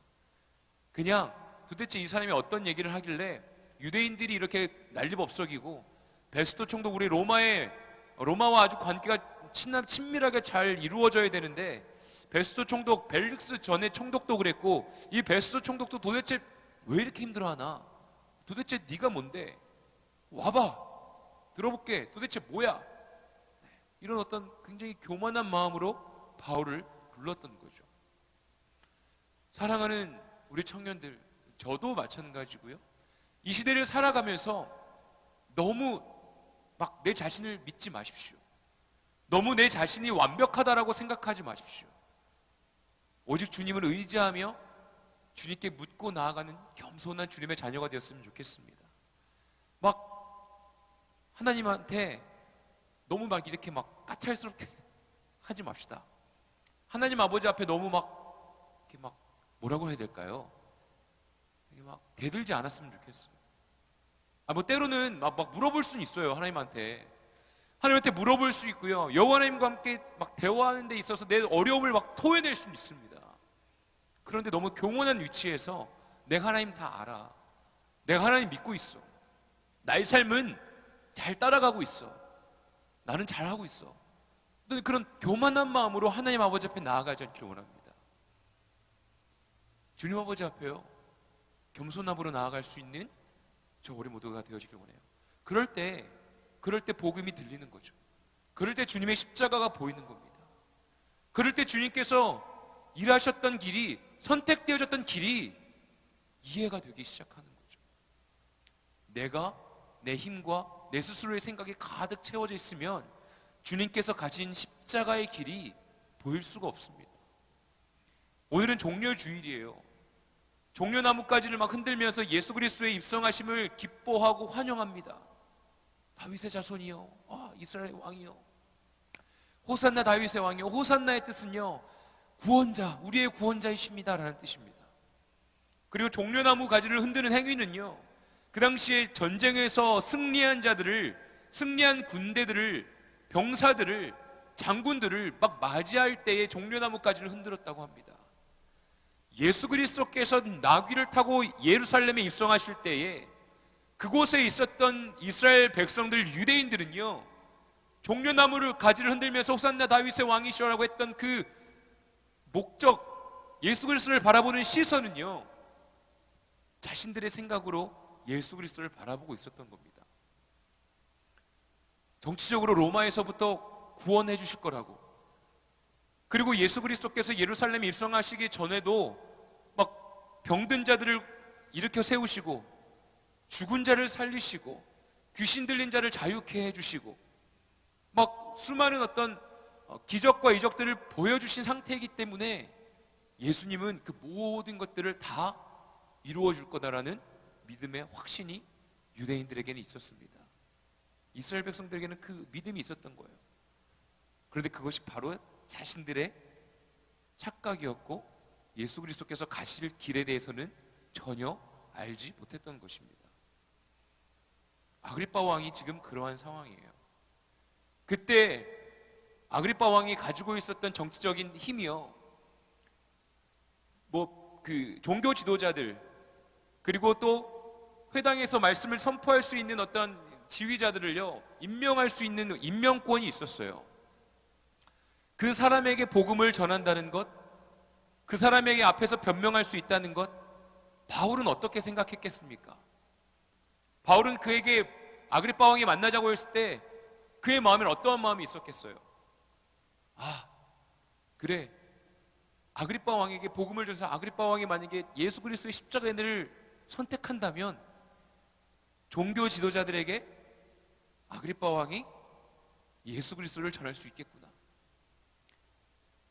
그냥 도대체 이 사람이 어떤 얘기를 하길래 유대인들이 이렇게 난리법석이고 베스토 총독, 우리 로마와 아주 관계가 친밀하게 잘 이루어져야 되는데 베스토 총독, 벨릭스 전에 총독도 그랬고 이 베스토 총독도 도대체 왜 이렇게 힘들어하나? 도대체 네가 뭔데? 와봐, 들어볼게, 도대체 뭐야? 이런 어떤 굉장히 교만한 마음으로 바울을 불렀던 거죠. 사랑하는 우리 청년들, 저도 마찬가지고요. 이 시대를 살아가면서 너무 내 자신을 믿지 마십시오. 너무 내 자신이 완벽하다라고 생각하지 마십시오. 오직 주님을 의지하며 주님께 묻고 나아가는 겸손한 주님의 자녀가 되었으면 좋겠습니다. 하나님한테 너무 이렇게 까탈스럽게 하지 맙시다. 하나님 아버지 앞에 너무 이렇게 뭐라고 해야 될까요? 대들지 않았으면 좋겠어요. 때로는 물어볼 수는 있어요. 하나님한테 물어볼 수 있고요. 여호와 하나님과 함께 대화하는 데 있어서 내 어려움을 토해낼 수는 있습니다. 그런데 너무 교만한 위치에서 내가 하나님 다 알아, 내가 하나님 믿고 있어, 나의 삶은 잘 따라가고 있어, 나는 잘하고 있어, 그런 교만한 마음으로 하나님 아버지 앞에 나아가지 않기를 원합니다. 주님 아버지 앞에요 겸손함으로 나아갈 수 있는 저 우리 모두가 되어지길 원해요. 그럴 때 복음이 들리는 거죠. 그럴 때 주님의 십자가가 보이는 겁니다. 그럴 때 주님께서 일하셨던 길이, 선택되어졌던 길이 이해가 되기 시작하는 거죠. 내가 내 힘과 내 스스로의 생각이 가득 채워져 있으면 주님께서 가진 십자가의 길이 보일 수가 없습니다. 오늘은 종려주일이에요. 종려나무가지를 흔들면서 예수 그리스도의 입성하심을 기뻐하고 환영합니다. 다윗의 자손이요, 이스라엘 왕이요, 호산나 다윗의 왕이요. 호산나의 뜻은요 구원자, 우리의 구원자이십니다 라는 뜻입니다. 그리고 종려나무 가지를 흔드는 행위는요 그 당시에 전쟁에서 승리한 군대들을, 병사들을, 장군들을 맞이할 때에 종려나무 가지를 흔들었다고 합니다. 예수 그리스도께서 나귀를 타고 예루살렘에 입성하실 때에 그곳에 있었던 이스라엘 백성들, 유대인들은요 종려나무를 가지를 흔들면서 호산나 다윗의 왕이시라고 했던 그 목적, 예수 그리스도를 바라보는 시선은요 자신들의 생각으로 예수 그리스도를 바라보고 있었던 겁니다. 정치적으로 로마에서부터 구원해 주실 거라고, 그리고 예수 그리스도께서 예루살렘에 입성하시기 전에도 병든 자들을 일으켜 세우시고 죽은 자를 살리시고 귀신 들린 자를 자유케 해주시고 수많은 어떤 기적과 이적들을 보여주신 상태이기 때문에 예수님은 그 모든 것들을 다 이루어 줄 거다라는 믿음의 확신이 유대인들에게는 있었습니다. 이스라엘 백성들에게는 그 믿음이 있었던 거예요. 그런데 그것이 바로 자신들의 착각이었고 예수 그리스도께서 가실 길에 대해서는 전혀 알지 못했던 것입니다. 아그리빠 왕이 지금 그러한 상황이에요. 그때 아그리빠 왕이 가지고 있었던 정치적인 힘이요, 종교 지도자들, 그리고 또 회당에서 말씀을 선포할 수 있는 어떤 지휘자들을요 임명할 수 있는 임명권이 있었어요. 그 사람에게 복음을 전한다는 것, 그 사람에게 앞에서 변명할 수 있다는 것, 바울은 어떻게 생각했겠습니까? 바울은 그에게 아그리빠 왕이 만나자고 했을 때 그의 마음에는 어떠한 마음이 있었겠어요? 아, 그래, 아그리빠 왕에게 복음을 줘서 아그리빠 왕이 만약에 예수 그리스도의 십자가의 은혜를 선택한다면 종교 지도자들에게 아그리빠 왕이 예수 그리스도를 전할 수 있겠구나.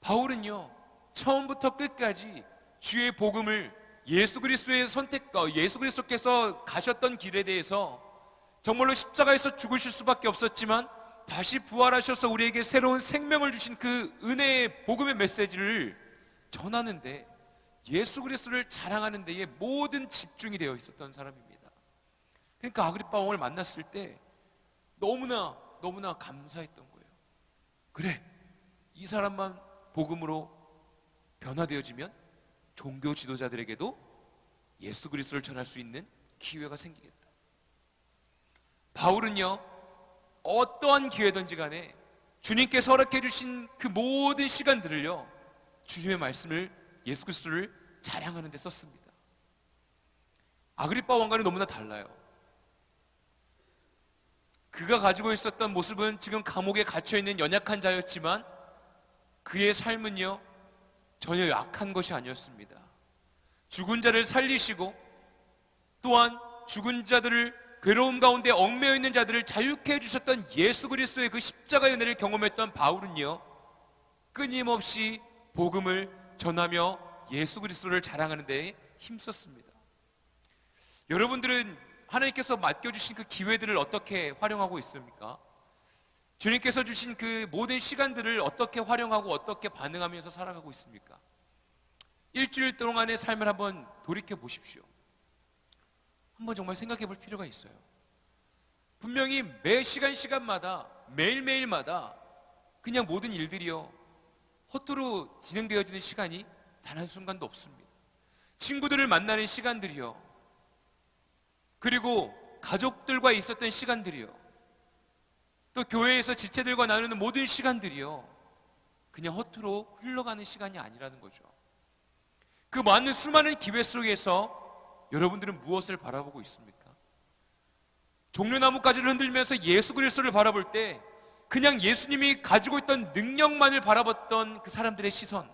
바울은요, 처음부터 끝까지 주의 복음을 예수 그리스도의 예수 그리스도께서 가셨던 길에 대해서 정말로 십자가에서 죽으실 수밖에 없었지만 다시 부활하셔서 우리에게 새로운 생명을 주신 그 은혜의 복음의 메시지를 전하는데, 예수 그리스도를 자랑하는 데에 모든 집중이 되어 있었던 사람입니다. 그러니까 아그리빠 왕을 만났을 때 너무나 감사했던 거예요. 그래, 이 사람만 복음으로 변화되어지면 종교 지도자들에게도 예수 그리스도를 전할 수 있는 기회가 생기겠다. 바울은요, 어떠한 기회든지 간에 주님께서 허락해 주신 그 모든 시간들을요, 주님의 말씀을, 예수 그리스도를 자랑하는 데 썼습니다. 아그리빠 왕과는 너무나 달라요. 그가 가지고 있었던 모습은 지금 감옥에 갇혀있는 연약한 자였지만 그의 삶은요, 전혀 약한 것이 아니었습니다. 죽은 자를 살리시고 또한 죽은 자들을, 괴로움 가운데 얽매여 있는 자들을 자유케 해주셨던 예수 그리스도의 그 십자가의 은혜를 경험했던 바울은요, 끊임없이 복음을 전하며 예수 그리스도를 자랑하는 데에 힘썼습니다. 여러분들은 하나님께서 맡겨주신 그 기회들을 어떻게 활용하고 있습니까? 주님께서 주신 그 모든 시간들을 어떻게 활용하고 어떻게 반응하면서 살아가고 있습니까? 일주일 동안의 삶을 한번 돌이켜 보십시오. 한번 정말 생각해 볼 필요가 있어요. 분명히 매 시간마다, 매일매일마다 그냥 모든 일들이요, 허투루 진행되어지는 시간이 단 한순간도 없습니다. 친구들을 만나는 시간들이요, 그리고 가족들과 있었던 시간들이요, 또 교회에서 지체들과 나누는 모든 시간들이요, 그냥 허투루 흘러가는 시간이 아니라는 거죠. 그 많은 수많은 기회 속에서 여러분들은 무엇을 바라보고 있습니까? 종려나무가지를 흔들면서 예수 그리스도를 바라볼 때 그냥 예수님이 가지고 있던 능력만을 바라봤던 그 사람들의 시선,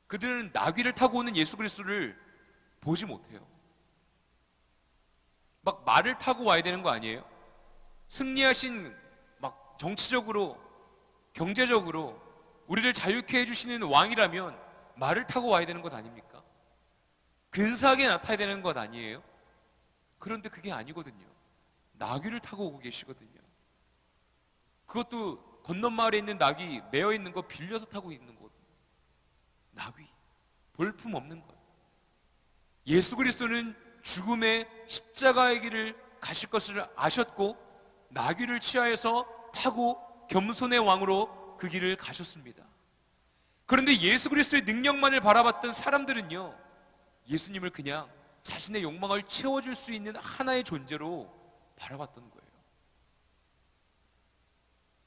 그들은 나귀를 타고 오는 예수 그리스도를 보지 못해요. 막 말을 타고 와야 되는 거 아니에요? 승리하신, 막 정치적으로, 경제적으로 우리를 자유케 해주시는 왕이라면 말을 타고 와야 되는 것 아닙니까? 근사하게 나타나야 되는 것 아니에요? 그런데 그게 아니거든요. 나귀를 타고 오고 계시거든요. 그것도 건너마을에 있는 나귀, 매여 있는 거 빌려서 타고 있는 것. 나귀, 볼품 없는 것. 예수 그리스도는 죽음의 십자가의 길을 가실 것을 아셨고 나귀를 취하여서 타고 겸손의 왕으로 그 길을 가셨습니다. 그런데 예수 그리스도의 능력만을 바라봤던 사람들은요, 예수님을 그냥 자신의 욕망을 채워줄 수 있는 하나의 존재로 바라봤던 거예요.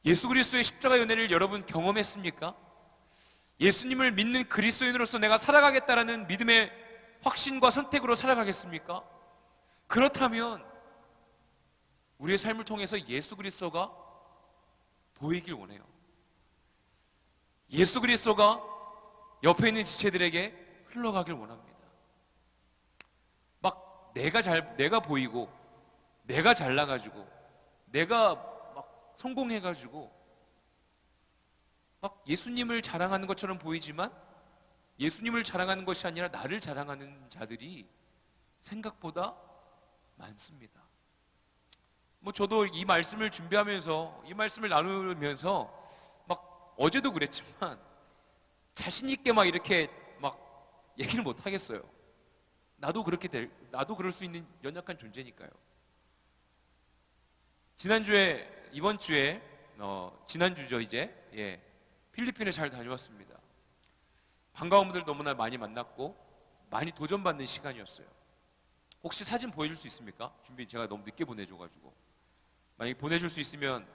예수 그리스도의 십자가의 은혜를 여러분 경험했습니까? 예수님을 믿는 그리스도인으로서 내가 살아가겠다라는 믿음의 확신과 선택으로 살아가겠습니까? 그렇다면 우리의 삶을 통해서 예수 그리스도가 보이길 원해요. 예수 그리스도가 옆에 있는 지체들에게 흘러가길 원합니다. 막 내가 보이고 내가 잘나가지고 내가 막 성공해가지고 막 예수님을 자랑하는 것처럼 보이지만 예수님을 자랑하는 것이 아니라 나를 자랑하는 자들이 생각보다 많습니다. 저도 이 말씀을 준비하면서, 이 말씀을 나누면서 막 어제도 그랬지만 자신 있게 막 이렇게 막 얘기를 못 하겠어요. 나도 나도 그럴 수 있는 연약한 존재니까요. 이번 주에 지난주죠 이제, 필리핀에 잘 다녀왔습니다. 반가운 분들 너무나 많이 만났고 많이 도전받는 시간이었어요. 혹시 사진 보여줄 수 있습니까? 준비 제가 너무 늦게 보내줘가지고. 만약에 보내줄 수 있으면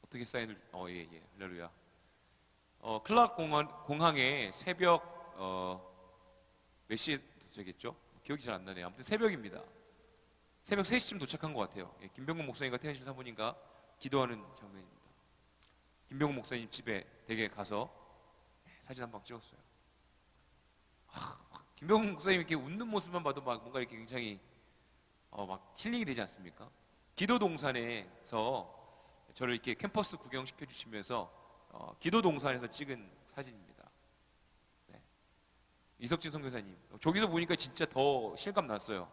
어떻게 사인을? 예, 할렐루야. 클락 공항에 새벽 몇 시에 도착했죠? 기억이 잘 안 나네요. 아무튼 새벽입니다. 새벽 3시쯤 도착한 것 같아요. 김병국 목사님과 태현실 사모님과 기도하는 장면입니다. 김병훈 목사님 집에 댁에 가서 사진 한 방 찍었어요. 김병훈 목사님 이렇게 웃는 모습만 봐도 막 뭔가 이렇게 굉장히 막 힐링이 되지 않습니까? 기도 동산에서 저를 이렇게 캠퍼스 구경시켜 주시면서 기도 동산에서 찍은 사진입니다. 네. 이석진 선교사님 저기서 보니까 진짜 더 실감 났어요.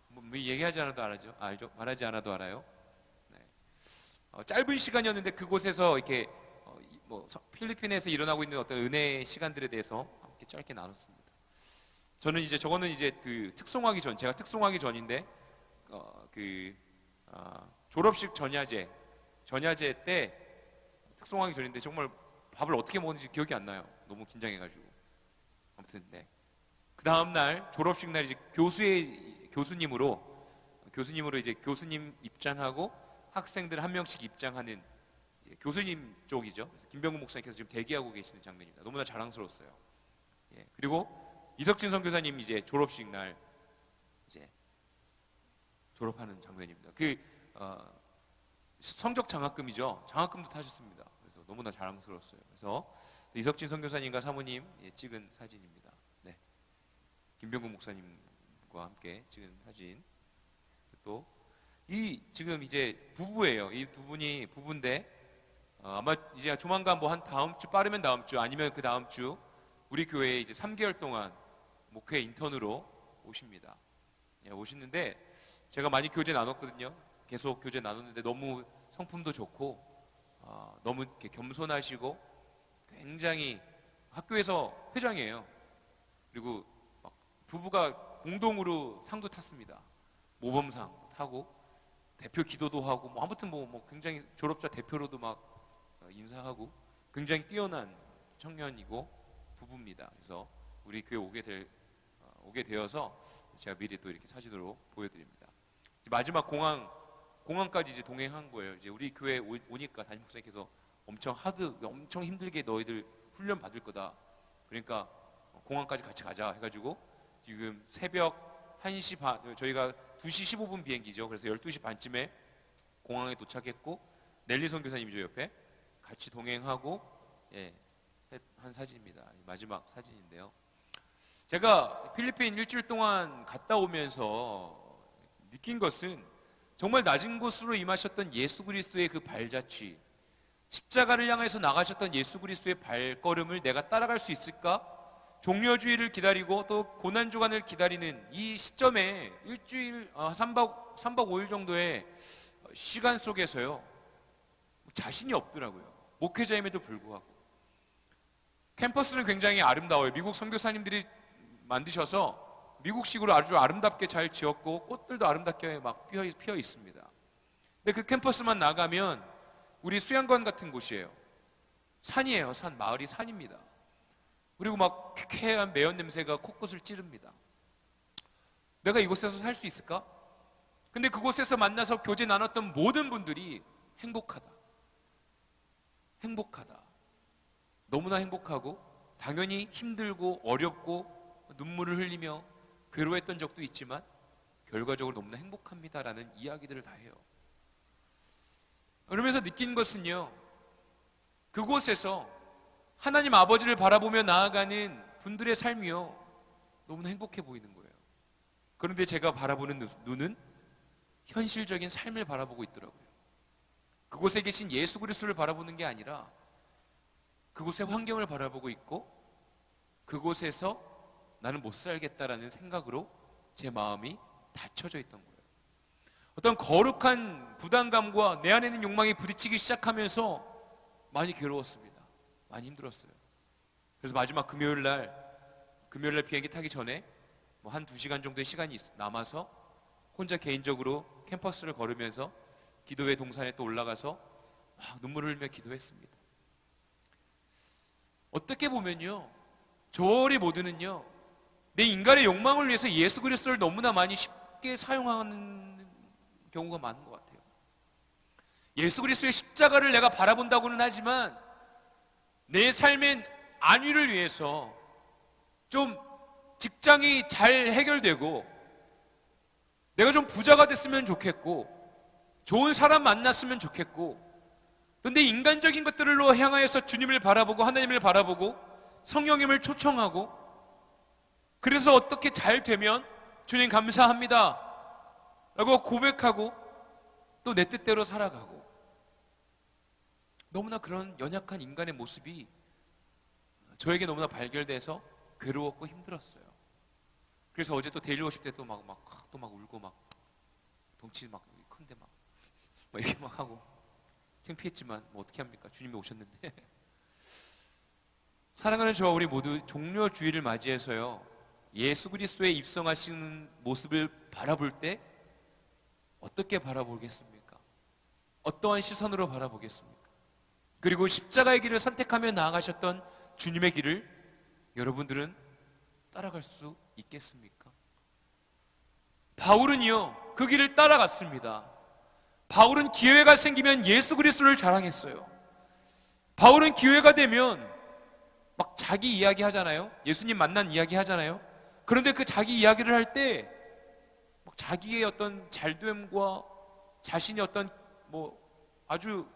뭐 얘기하지 않아도 알죠? 말하지 않아도 알아요. 네. 짧은 시간이었는데 그곳에서 이렇게 뭐 필리핀에서 일어나고 있는 어떤 은혜의 시간들에 대해서 함께 짧게 나눴습니다. 저거는 이제 그 특송하기 전, 제가 특송하기 전인데 졸업식 전야제 때 특송하기 전인데 정말 밥을 어떻게 먹었는지 기억이 안 나요. 너무 긴장해가지고. 아무튼 네. 그 다음 날 졸업식 날 이제 교수님으로 이제 교수님 입장하고 학생들 한 명씩 입장하는 이제 교수님 쪽이죠. 그래서 김병훈 목사님께서 지금 대기하고 계시는 장면입니다. 너무나 자랑스러웠어요. 예. 그리고 이석진 선교사님 이제 졸업식 날 이제 졸업하는 장면입니다. 성적 장학금이죠. 장학금도 타셨습니다. 그래서 너무나 자랑스러웠어요. 그래서 이석진 선교사님과 사모님 찍은 사진입니다. 네. 김병근 목사님과 함께 찍은 사진. 또 지금 이제 부부예요. 이 두 분이 부부인데 아마 이제 조만간 뭐 한 다음 주 빠르면 다음 주 아니면 그 다음 주 우리 교회에 이제 3개월 동안 목회 인턴으로 오십니다. 예, 오시는데 제가 많이 교제 나눴거든요. 계속 교제 나눴는데 너무 성품도 좋고 너무 이렇게 겸손하시고 굉장히 학교에서 회장이에요. 그리고 막 부부가 공동으로 상도 탔습니다. 모범상 타고 대표 기도도 하고 뭐 아무튼 뭐 굉장히 졸업자 대표로도 막 인사하고 굉장히 뛰어난 청년이고 부부입니다. 그래서 우리 교회 오게 되어서 제가 미리 또 이렇게 사진으로 보여드립니다. 마지막 공항까지 이제 동행한 거예요. 이제 우리 교회 오니까 담임 목사님께서 엄청 힘들게 너희들 훈련 받을 거다. 그러니까 공항까지 같이 가자 해가지고 지금 새벽 1시 반, 저희가 2시 15분 비행기죠. 그래서 12시 반쯤에 공항에 도착했고 넬리 선교사님이죠 옆에 같이 동행하고 한 사진입니다. 마지막 사진인데요. 제가 필리핀 일주일 동안 갔다 오면서 느낀 것은 정말 낮은 곳으로 임하셨던 예수 그리스도의 그 발자취, 십자가를 향해서 나가셨던 예수 그리스도의 발걸음을 내가 따라갈 수 있을까? 종려주의를 기다리고 또 고난주간을 기다리는 이 시점에 일주일 3박 5일 정도의 시간 속에서요 자신이 없더라고요. 목회자임에도 불구하고 캠퍼스는 굉장히 아름다워요. 미국 선교사님들이 만드셔서 미국식으로 아주 아름답게 잘 지었고 꽃들도 아름답게 막 피어 있습니다. 근데 그 캠퍼스만 나가면 우리 수양관 같은 곳이에요. 산이에요. 마을이 산입니다. 그리고 막 쾌쾌한 매연 냄새가 코끝을 찌릅니다. 내가 이곳에서 살 수 있을까? 근데 그곳에서 만나서 교제 나눴던 모든 분들이 행복하다. 너무나 행복하고 당연히 힘들고 어렵고 눈물을 흘리며 괴로워했던 적도 있지만 결과적으로 너무나 행복합니다라는 이야기들을 다 해요. 그러면서 느낀 것은요, 그곳에서 하나님 아버지를 바라보며 나아가는 분들의 삶이요 너무나 행복해 보이는 거예요. 그런데 제가 바라보는 눈은 현실적인 삶을 바라보고 있더라고요. 그곳에 계신 예수 그리스도를 바라보는 게 아니라 그곳의 환경을 바라보고 있고 그곳에서 나는 못 살겠다라는 생각으로 제 마음이 닫혀져 있던 거예요. 어떤 거룩한 부담감과 내 안에 있는 욕망이 부딪히기 시작하면서 많이 괴로웠습니다. 많이 힘들었어요. 그래서 마지막 금요일 날 비행기 타기 전에 뭐 한 2시간 정도의 시간이 남아서 혼자 개인적으로 캠퍼스를 걸으면서 기도회 동산에 또 올라가서 막 눈물을 흘리며 기도했습니다. 어떻게 보면요, 저리 모두는요 내 인간의 욕망을 위해서 예수 그리스도를 너무나 많이 쉽게 사용하는 경우가 많은 것 같아요. 예수 그리스도의 십자가를 내가 바라본다고는 하지만 내 삶의 안위를 위해서 좀 직장이 잘 해결되고 내가 좀 부자가 됐으면 좋겠고 좋은 사람 만났으면 좋겠고, 근데 인간적인 것들로 향하여서 주님을 바라보고 하나님을 바라보고 성령님을 초청하고, 그래서 어떻게 잘 되면 주님 감사합니다 라고 고백하고 또 내 뜻대로 살아가고, 너무나 그런 연약한 인간의 모습이 저에게 너무나 발견돼서 괴로웠고 힘들었어요. 그래서 어제 또 데일리 워십 때 또 막 울고 막 덩치 막 큰데 막 이렇게 막 하고 창피했지만 뭐 어떻게 합니까? 주님이 오셨는데. 사랑하는 저와 우리 모두 종려주의를 맞이해서요, 예수 그리스도에 입성하시는 모습을 바라볼 때 어떻게 바라보겠습니까? 어떠한 시선으로 바라보겠습니까? 그리고 십자가의 길을 선택하며 나아가셨던 주님의 길을 여러분들은 따라갈 수 있겠습니까? 바울은요, 그 길을 따라갔습니다. 바울은 기회가 생기면 예수 그리스도를 자랑했어요. 바울은 기회가 되면 막 자기 이야기 하잖아요. 예수님 만난 이야기 하잖아요. 그런데 그 자기 이야기를 할 때 막 자기의 어떤 잘됨과 자신의 어떤 뭐 아주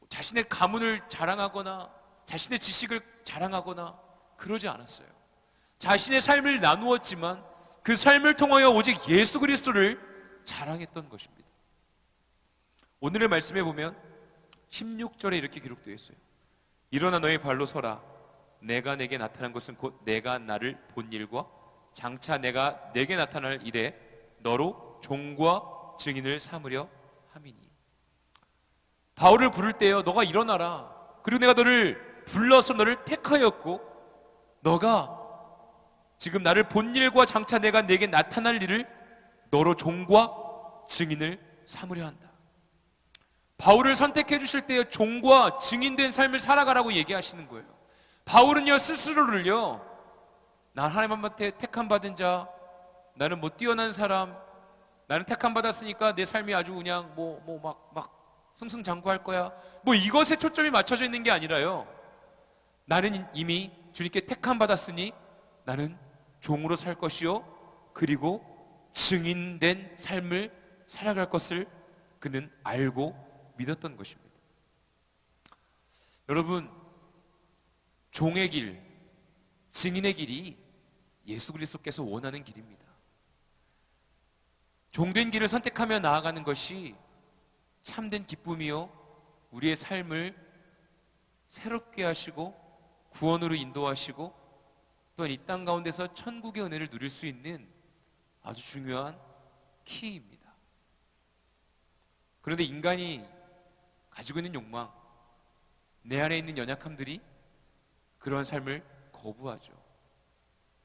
자신의 가문을 자랑하거나 자신의 지식을 자랑하거나 그러지 않았어요. 자신의 삶을 나누었지만 그 삶을 통하여 오직 예수 그리스도를 자랑했던 것입니다. 오늘의 말씀에 보면 16절에 이렇게 기록되어 있어요. 일어나 너의 발로 서라. 내가 내게 나타난 것은 곧 내가 나를 본 일과 장차 내가 내게 나타날 일에 너로 종과 증인을 삼으려 함이니. 바울을 부를 때요, 너가 일어나라. 그리고 내가 너를 불러서 너를 택하였고, 너가 지금 나를 본 일과 장차 내가 내게 나타날 일을 너로 종과 증인을 삼으려 한다. 바울을 선택해 주실 때요, 종과 증인된 삶을 살아가라고 얘기하시는 거예요. 바울은요, 스스로를요, 난 하나님한테 택함 받은 자, 나는 뭐 뛰어난 사람, 나는 택함 받았으니까 내 삶이 아주 그냥 막 승승장구할 거야, 뭐 이것에 초점이 맞춰져 있는 게 아니라요, 나는 이미 주님께 택함 받았으니 나는 종으로 살 것이요, 그리고 증인된 삶을 살아갈 것을 그는 알고 믿었던 것입니다. 여러분, 종의 길, 증인의 길이 예수 그리스도께서 원하는 길입니다. 종된 길을 선택하며 나아가는 것이 참된 기쁨이요, 우리의 삶을 새롭게 하시고 구원으로 인도하시고 또한 이 땅 가운데서 천국의 은혜를 누릴 수 있는 아주 중요한 키입니다. 그런데 인간이 가지고 있는 욕망, 내 안에 있는 연약함들이 그러한 삶을 거부하죠.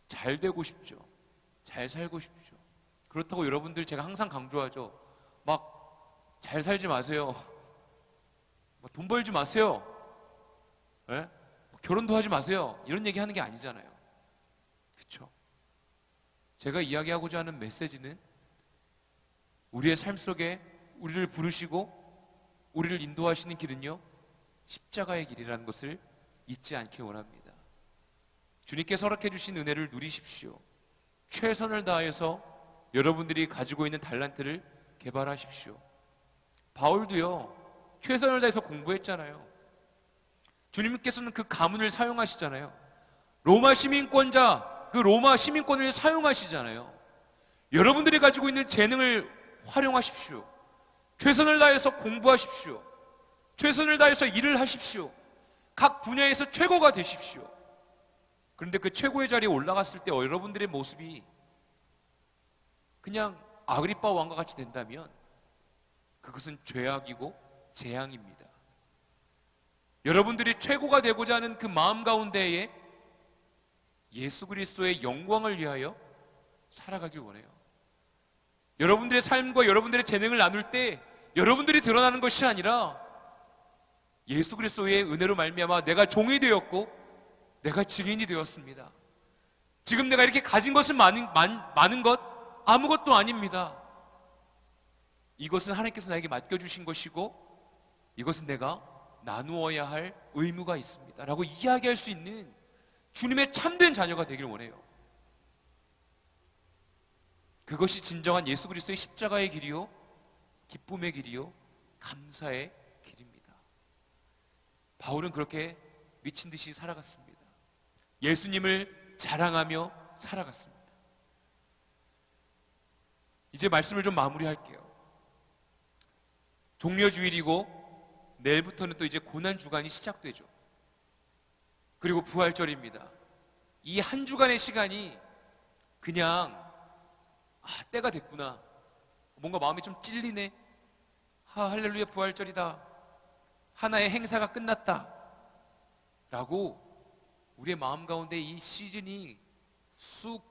잘 되고 싶죠. 잘 살고 싶죠. 그렇다고 여러분들, 제가 항상 강조하죠. 막 잘 살지 마세요. 돈 벌지 마세요. 네? 결혼도 하지 마세요. 이런 얘기 하는 게 아니잖아요. 그렇죠? 제가 이야기하고자 하는 메시지는 우리의 삶 속에 우리를 부르시고 우리를 인도하시는 길은요, 십자가의 길이라는 것을 잊지 않길 원합니다. 주님께서 허락해 주신 은혜를 누리십시오. 최선을 다해서 여러분들이 가지고 있는 달란트를 개발하십시오. 바울도요, 최선을 다해서 공부했잖아요. 주님께서는 그 가문을 사용하시잖아요. 로마 시민권자, 그 로마 시민권을 사용하시잖아요. 여러분들이 가지고 있는 재능을 활용하십시오. 최선을 다해서 공부하십시오. 최선을 다해서 일을 하십시오. 각 분야에서 최고가 되십시오. 그런데 그 최고의 자리에 올라갔을 때 여러분들의 모습이 그냥 아그리빠 왕과 같이 된다면 그것은 죄악이고 재앙입니다. 여러분들이 최고가 되고자 하는 그 마음 가운데에 예수 그리스도의 영광을 위하여 살아가길 원해요. 여러분들의 삶과 여러분들의 재능을 나눌 때 여러분들이 드러나는 것이 아니라 예수 그리스도의 은혜로 말미암아 내가 종이 되었고 내가 증인이 되었습니다. 지금 내가 이렇게 가진 것은 많은 것 아무것도 아닙니다. 이것은 하나님께서 나에게 맡겨주신 것이고 이것은 내가 나누어야 할 의무가 있습니다 라고 이야기할 수 있는 주님의 참된 자녀가 되길 원해요. 그것이 진정한 예수 그리스도의 십자가의 길이요, 기쁨의 길이요 감사의 길입니다. 바울은 그렇게 미친 듯이 살아갔습니다. 예수님을 자랑하며 살아갔습니다. 이제 말씀을 좀 마무리할게요. 종려주일이고 내일부터는 또 이제 고난주간이 시작되죠. 그리고 부활절입니다. 이 한 주간의 시간이 그냥 때가 됐구나, 뭔가 마음이 좀 찔리네, 할렐루야 부활절이다, 하나의 행사가 끝났다 라고 우리의 마음 가운데 이 시즌이 쑥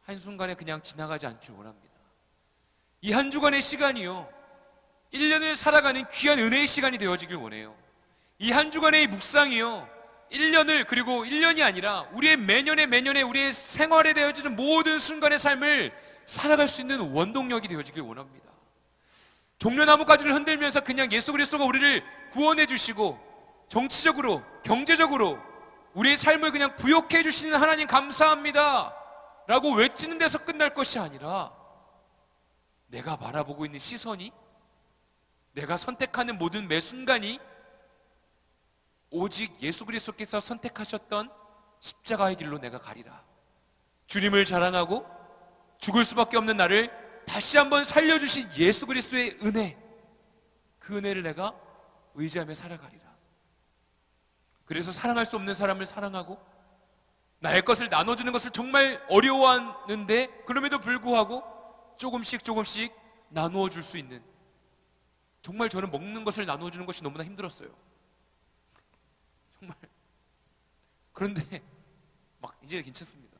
한순간에 그냥 지나가지 않길 원합니다. 이 한 주간의 시간이요 1년을 살아가는 귀한 은혜의 시간이 되어지길 원해요. 이 한 주간의 묵상이요 1년을, 그리고 1년이 아니라 우리의 매년에 우리의 생활에 되어지는 모든 순간의 삶을 살아갈 수 있는 원동력이 되어지길 원합니다. 종려나무가지를 흔들면서 그냥 예수 그리스도가 우리를 구원해 주시고 정치적으로, 경제적으로 우리의 삶을 그냥 부욕해 주시는 하나님 감사합니다 라고 외치는 데서 끝날 것이 아니라, 내가 바라보고 있는 시선이, 내가 선택하는 모든 매 순간이 오직 예수 그리스도께서 선택하셨던 십자가의 길로 내가 가리라. 주님을 자랑하고 죽을 수밖에 없는 나를 다시 한번 살려주신 예수 그리스도의 은혜, 그 은혜를 내가 의지하며 살아가리라. 그래서 사랑할 수 없는 사람을 사랑하고, 나의 것을 나눠주는 것을 정말 어려워하는데 그럼에도 불구하고 조금씩 나누어 줄 수 있는, 정말 저는 먹는 것을 나누어 주는 것이 너무나 힘들었어요. 정말. 그런데 막 이제 괜찮습니다.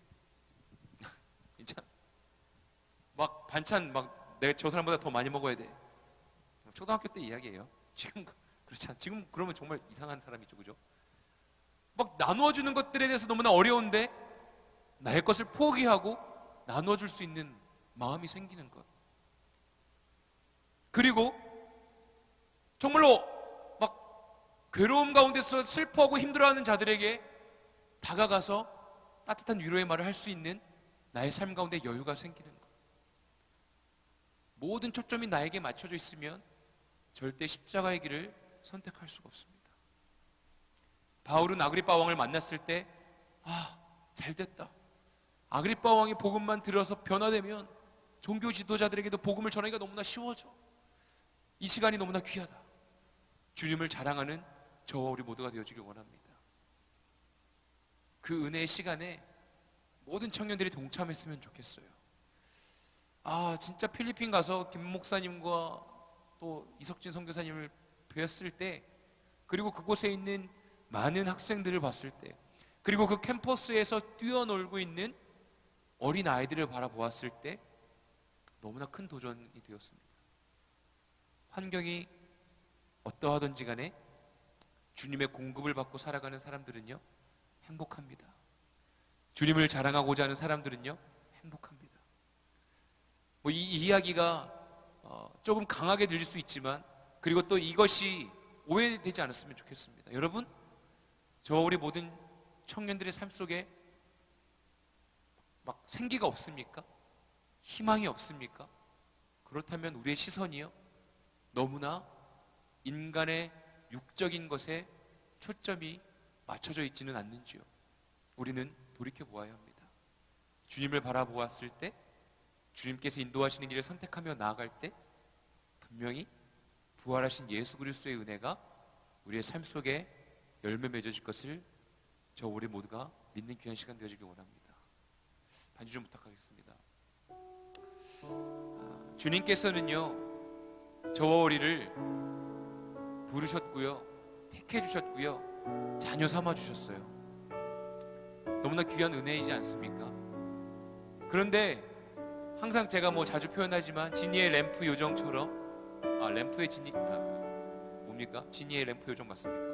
괜찮. 막 반찬 막 내가 저 사람보다 더 많이 먹어야 돼. 초등학교 때 이야기예요. 지금 그렇지 않. 지금 그러면 정말 이상한 사람이죠, 그죠? 막 나누어 주는 것들에 대해서 너무나 어려운데 나의 것을 포기하고 나누어 줄 수 있는 마음이 생기는 것. 그리고 정말로 괴로움 가운데서 슬퍼하고 힘들어하는 자들에게 다가가서 따뜻한 위로의 말을 할 수 있는 나의 삶 가운데 여유가 생기는 것. 모든 초점이 나에게 맞춰져 있으면 절대 십자가의 길을 선택할 수가 없습니다. 바울은 아그리빠 왕을 만났을 때 잘됐다, 아그리빠 왕이 복음만 들어서 변화되면 종교 지도자들에게도 복음을 전하기가 너무나 쉬워져, 이 시간이 너무나 귀하다, 주님을 자랑하는 저와 우리 모두가 되어지길 원합니다. 그 은혜의 시간에 모든 청년들이 동참했으면 좋겠어요. 진짜 필리핀 가서 김 목사님과 또 이석진 선교사님을 뵈었을 때, 그리고 그곳에 있는 많은 학생들을 봤을 때, 그리고 그 캠퍼스에서 뛰어놀고 있는 어린 아이들을 바라보았을 때 너무나 큰 도전이 되었습니다. 환경이 어떠하든지 간에 주님의 공급을 받고 살아가는 사람들은요 행복합니다. 주님을 자랑하고자 하는 사람들은요 행복합니다. 이 이야기가 조금 강하게 들릴 수 있지만, 그리고 또 이것이 오해되지 않았으면 좋겠습니다. 여러분, 저 우리 모든 청년들의 삶 속에 막 생기가 없습니까? 희망이 없습니까? 그렇다면 우리의 시선이요 너무나 인간의 육적인 것에 초점이 맞춰져 있지는 않는지요. 우리는 돌이켜 보아야 합니다. 주님을 바라보았을 때, 주님께서 인도하시는 길을 선택하며 나아갈 때 분명히 부활하신 예수 그리스도의 은혜가 우리의 삶 속에 열매 맺어질 것을 저 우리 모두가 믿는 귀한 시간 되어지길 원합니다. 반주 좀 부탁하겠습니다. 주님께서는요 저와 우리를 부르셨고요, 택해 주셨고요, 자녀 삼아 주셨어요. 너무나 귀한 은혜이지 않습니까? 그런데 항상 제가 자주 표현하지만 지니의 램프 요정처럼, 램프의 지니 뭡니까? 지니의 램프 요정 맞습니까?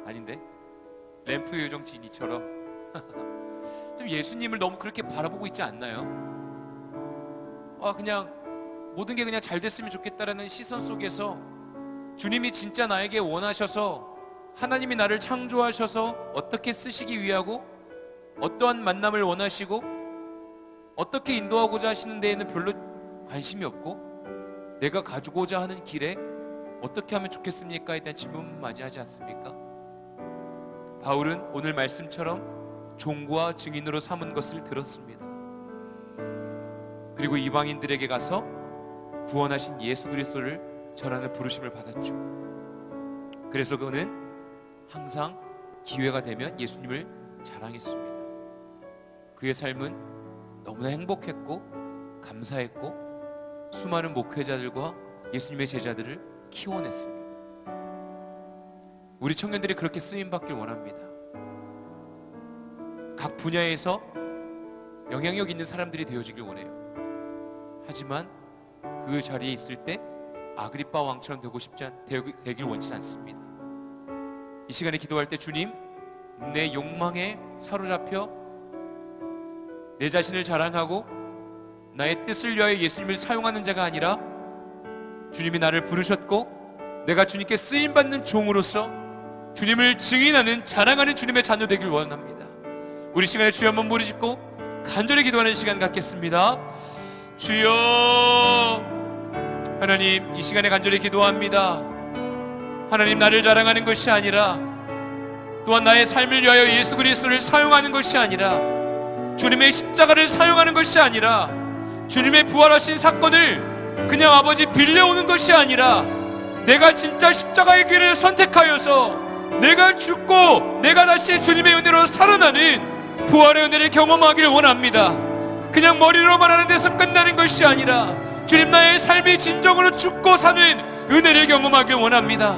아닌데? 램프 요정 지니처럼 좀 예수님을 너무 그렇게 바라보고 있지 않나요? 그냥 모든 게 그냥 잘 됐으면 좋겠다라는 시선 속에서 주님이 진짜 나에게 원하셔서, 하나님이 나를 창조하셔서 어떻게 쓰시기 위하고 어떠한 만남을 원하시고 어떻게 인도하고자 하시는 데에는 별로 관심이 없고, 내가 가지고자 하는 길에 어떻게 하면 좋겠습니까? 에 대한 질문을 맞이하지 않습니까? 바울은 오늘 말씀처럼 종과 증인으로 삼은 것을 들었습니다. 그리고 이방인들에게 가서 구원하신 예수 그리스도를 전하는 부르심을 받았죠. 그래서 그는 항상 기회가 되면 예수님을 자랑했습니다. 그의 삶은 너무나 행복했고 감사했고 수많은 목회자들과 예수님의 제자들을 키워냈습니다. 우리 청년들이 그렇게 쓰임받길 원합니다. 각 분야에서 영향력 있는 사람들이 되어지길 원해요. 하지만 그 자리에 있을 때 아그리빠 왕처럼 되길 원치 않습니다. 이 시간에 기도할 때 주님, 내 욕망에 사로잡혀 내 자신을 자랑하고 나의 뜻을 위하여 예수님을 사용하는 자가 아니라 주님이 나를 부르셨고 내가 주님께 쓰임받는 종으로서 주님을 증인하는 자랑하는 주님의 자녀 되길 원합니다. 우리 시간에 주여 한번 부르짖고 간절히 기도하는 시간 갖겠습니다. 주여, 하나님, 이 시간에 간절히 기도합니다. 하나님, 나를 자랑하는 것이 아니라 또한 나의 삶을 위하여 예수 그리스도를 사용하는 것이 아니라 주님의 십자가를 사용하는 것이 아니라 주님의 부활하신 사건을 그냥 아버지 빌려오는 것이 아니라 내가 진짜 십자가의 길을 선택하여서 내가 죽고 내가 다시 주님의 은혜로 살아나는 부활의 은혜를 경험하길 원합니다. 그냥 머리로만 하는 데서 끝나는 것이 아니라 주님, 나의 삶이 진정으로 죽고 사는 은혜를 경험하길 원합니다.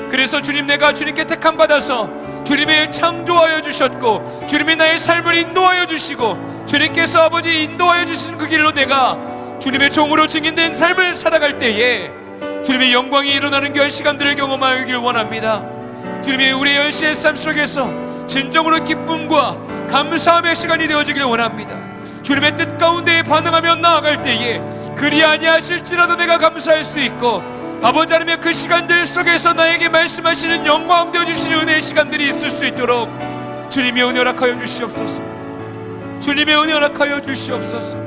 그래서 주님, 내가 주님께 택함 받아서 주님의 창조하여 주셨고 주님이 나의 삶을 인도하여 주시고 주님께서 아버지 인도하여 주신 그 길로 내가 주님의 종으로 증인된 삶을 살아갈 때에 주님의 영광이 일어나는 그 시간들을 경험하길 원합니다. 주님이 우리의 연시의 삶 속에서 진정으로 기쁨과 감사함의 시간이 되어지길 원합니다. 주님의 뜻 가운데에 반응하며 나아갈 때에 그리 아니하실지라도 내가 감사할 수 있고 아버지 하나님의 그 시간들 속에서 나에게 말씀하시는 영광 되어주시는 은혜의 시간들이 있을 수 있도록 주님의 은혜 허락하여 주시옵소서. 주님의 은혜 허락하여 주시옵소서.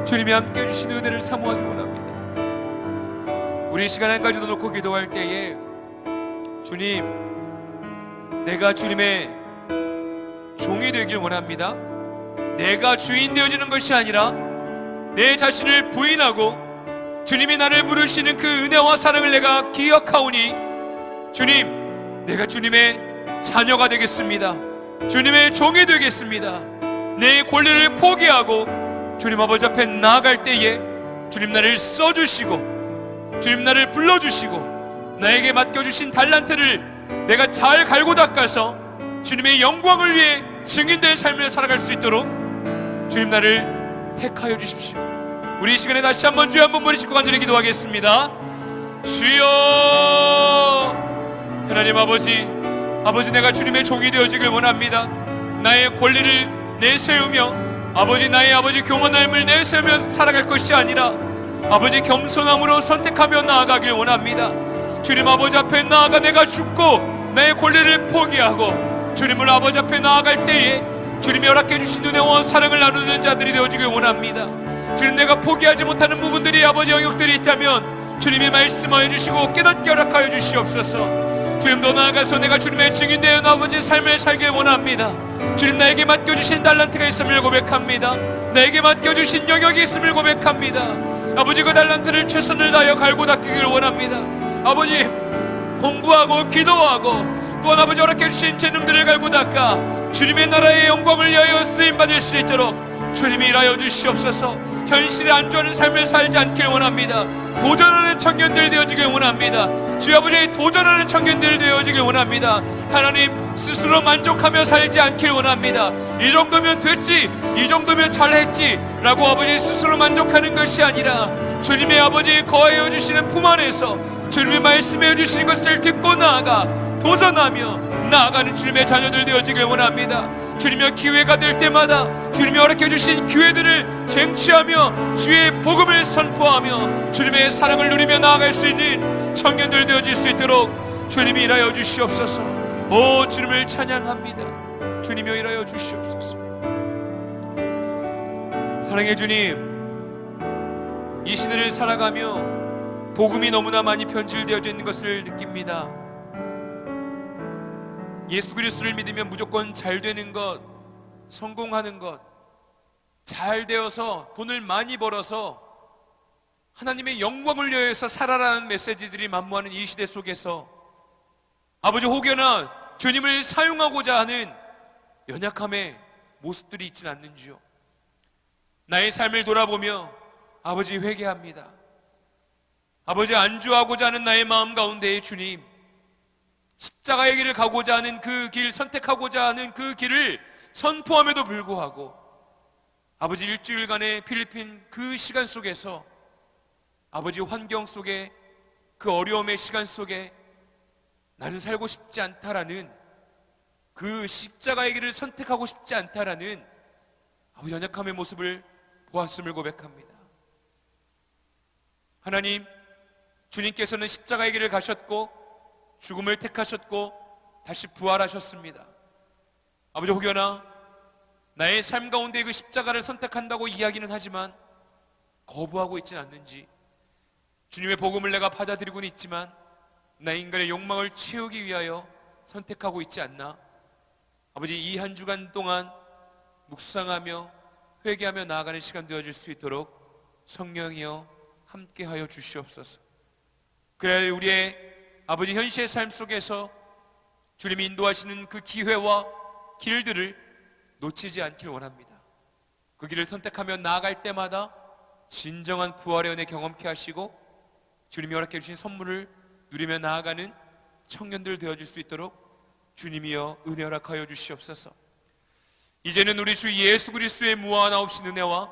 주님이 함께 해주시는 은혜를 사모하기 원합니다. 우리 시간 한 가지 더 놓고 기도할 때에 주님, 내가 주님의 종이 되길 원합니다. 내가 주인 되어지는 것이 아니라 내 자신을 부인하고 주님이 나를 부르시는 그 은혜와 사랑을 내가 기억하오니 주님, 내가 주님의 자녀가 되겠습니다. 주님의 종이 되겠습니다. 내 권리를 포기하고 주님 아버지 앞에 나아갈 때에 주님 나를 써주시고 주님 나를 불러주시고 나에게 맡겨주신 달란트를 내가 잘 갈고 닦아서 주님의 영광을 위해 증인된 삶을 살아갈 수 있도록 주님 나를 택하여 주십시오. 우리 이 시간에 다시 한번 주여 한번 부르짖고 간절히 기도하겠습니다. 주여, 하나님 아버지, 내가 주님의 종이 되어지길 원합니다. 나의 권리를 내세우며 아버지, 나의 아버지 교만함을 내세우며 살아갈 것이 아니라 아버지 겸손함으로 선택하며 나아가길 원합니다. 주님 아버지 앞에 나아가 내가 죽고 나의 권리를 포기하고 주님을 아버지 앞에 나아갈 때에 주님이 허락해 주신 은혜와 사랑을 나누는 자들이 되어지길 원합니다. 주님, 내가 포기하지 못하는 부분들이 아버지 영역들이 있다면 주님이 말씀하여 주시고 깨닫게 허락하여 주시옵소서. 주님, 더 나아가서 내가 주님의 증인되어 아버지의 삶을 살길 원합니다. 주님, 나에게 맡겨주신 달란트가 있음을 고백합니다. 나에게 맡겨주신 영역이 있음을 고백합니다. 아버지, 그 달란트를 최선을 다하여 갈고 닦기를 원합니다. 아버지, 공부하고 기도하고 또한 아버지 허락해 주신 재능들을 갈고 닦아 주님의 나라의 영광을 위하여 쓰임받을 수 있도록 주님이 일하여 주시옵소서. 현실에 안주하는 삶을 살지 않길 원합니다. 도전하는 청년들 되어지길 원합니다. 주 아버지, 도전하는 청년들 되어지길 원합니다. 하나님, 스스로 만족하며 살지 않길 원합니다. 이 정도면 됐지, 이 정도면 잘했지 라고 아버지 스스로 만족하는 것이 아니라 주님의 아버지 거하여 주시는 품 안에서 주님이 말씀해 주시는 것을 듣고 나아가 도전하며 나아가는 주님의 자녀들 되어지길 원합니다. 주님의 기회가 될 때마다 주님이 허락해 주신 기회들을 쟁취하며 주의 복음을 선포하며 주님의 사랑을 누리며 나아갈 수 있는 청년들 되어질 수 있도록 주님이 일하여 주시옵소서. 오, 주님을 찬양합니다. 주님이 일하여 주시옵소서. 사랑의 주님, 이 시대를 살아가며 복음이 너무나 많이 변질되어져 있는 것을 느낍니다. 예수 그리스도를 믿으면 무조건 잘 되는 것, 성공하는 것, 잘 되어서 돈을 많이 벌어서 하나님의 영광을 위해서 살아라는 메시지들이 만무하는 이 시대 속에서 아버지, 혹여나 주님을 사용하고자 하는 연약함의 모습들이 있지는 않는지요. 나의 삶을 돌아보며 아버지 회개합니다. 아버지, 안주하고자 하는 나의 마음 가운데에 주님, 십자가의 길을 가고자 하는 그 길, 선택하고자 하는 그 길을 선포함에도 불구하고 아버지, 일주일간의 필리핀 그 시간 속에서 아버지, 환경 속에, 그 어려움의 시간 속에 나는 살고 싶지 않다라는, 그 십자가의 길을 선택하고 싶지 않다라는 아버지, 연약함의 모습을 보았음을 고백합니다. 하나님, 주님께서는 십자가의 길을 가셨고 죽음을 택하셨고 다시 부활하셨습니다. 아버지, 혹여나 나의 삶 가운데 그 십자가를 선택한다고 이야기는 하지만 거부하고 있지는 않는지, 주님의 복음을 내가 받아들이고는 있지만 나 인간의 욕망을 채우기 위하여 선택하고 있지 않나? 아버지, 이 한 주간 동안 묵상하며 회개하며 나아가는 시간 되어질 수 있도록 성령이여 함께하여 주시옵소서. 그래야 우리의 아버지 현실의 삶 속에서 주님이 인도하시는 그 기회와 길들을 놓치지 않길 원합니다. 그 길을 선택하며 나아갈 때마다 진정한 부활의 은혜 경험케 하시고 주님이 허락해 주신 선물을 누리며 나아가는 청년들 되어질 수 있도록 주님이여 은혜 허락하여 주시옵소서. 이제는 우리 주 예수 그리스도의 무한한 없인 은혜와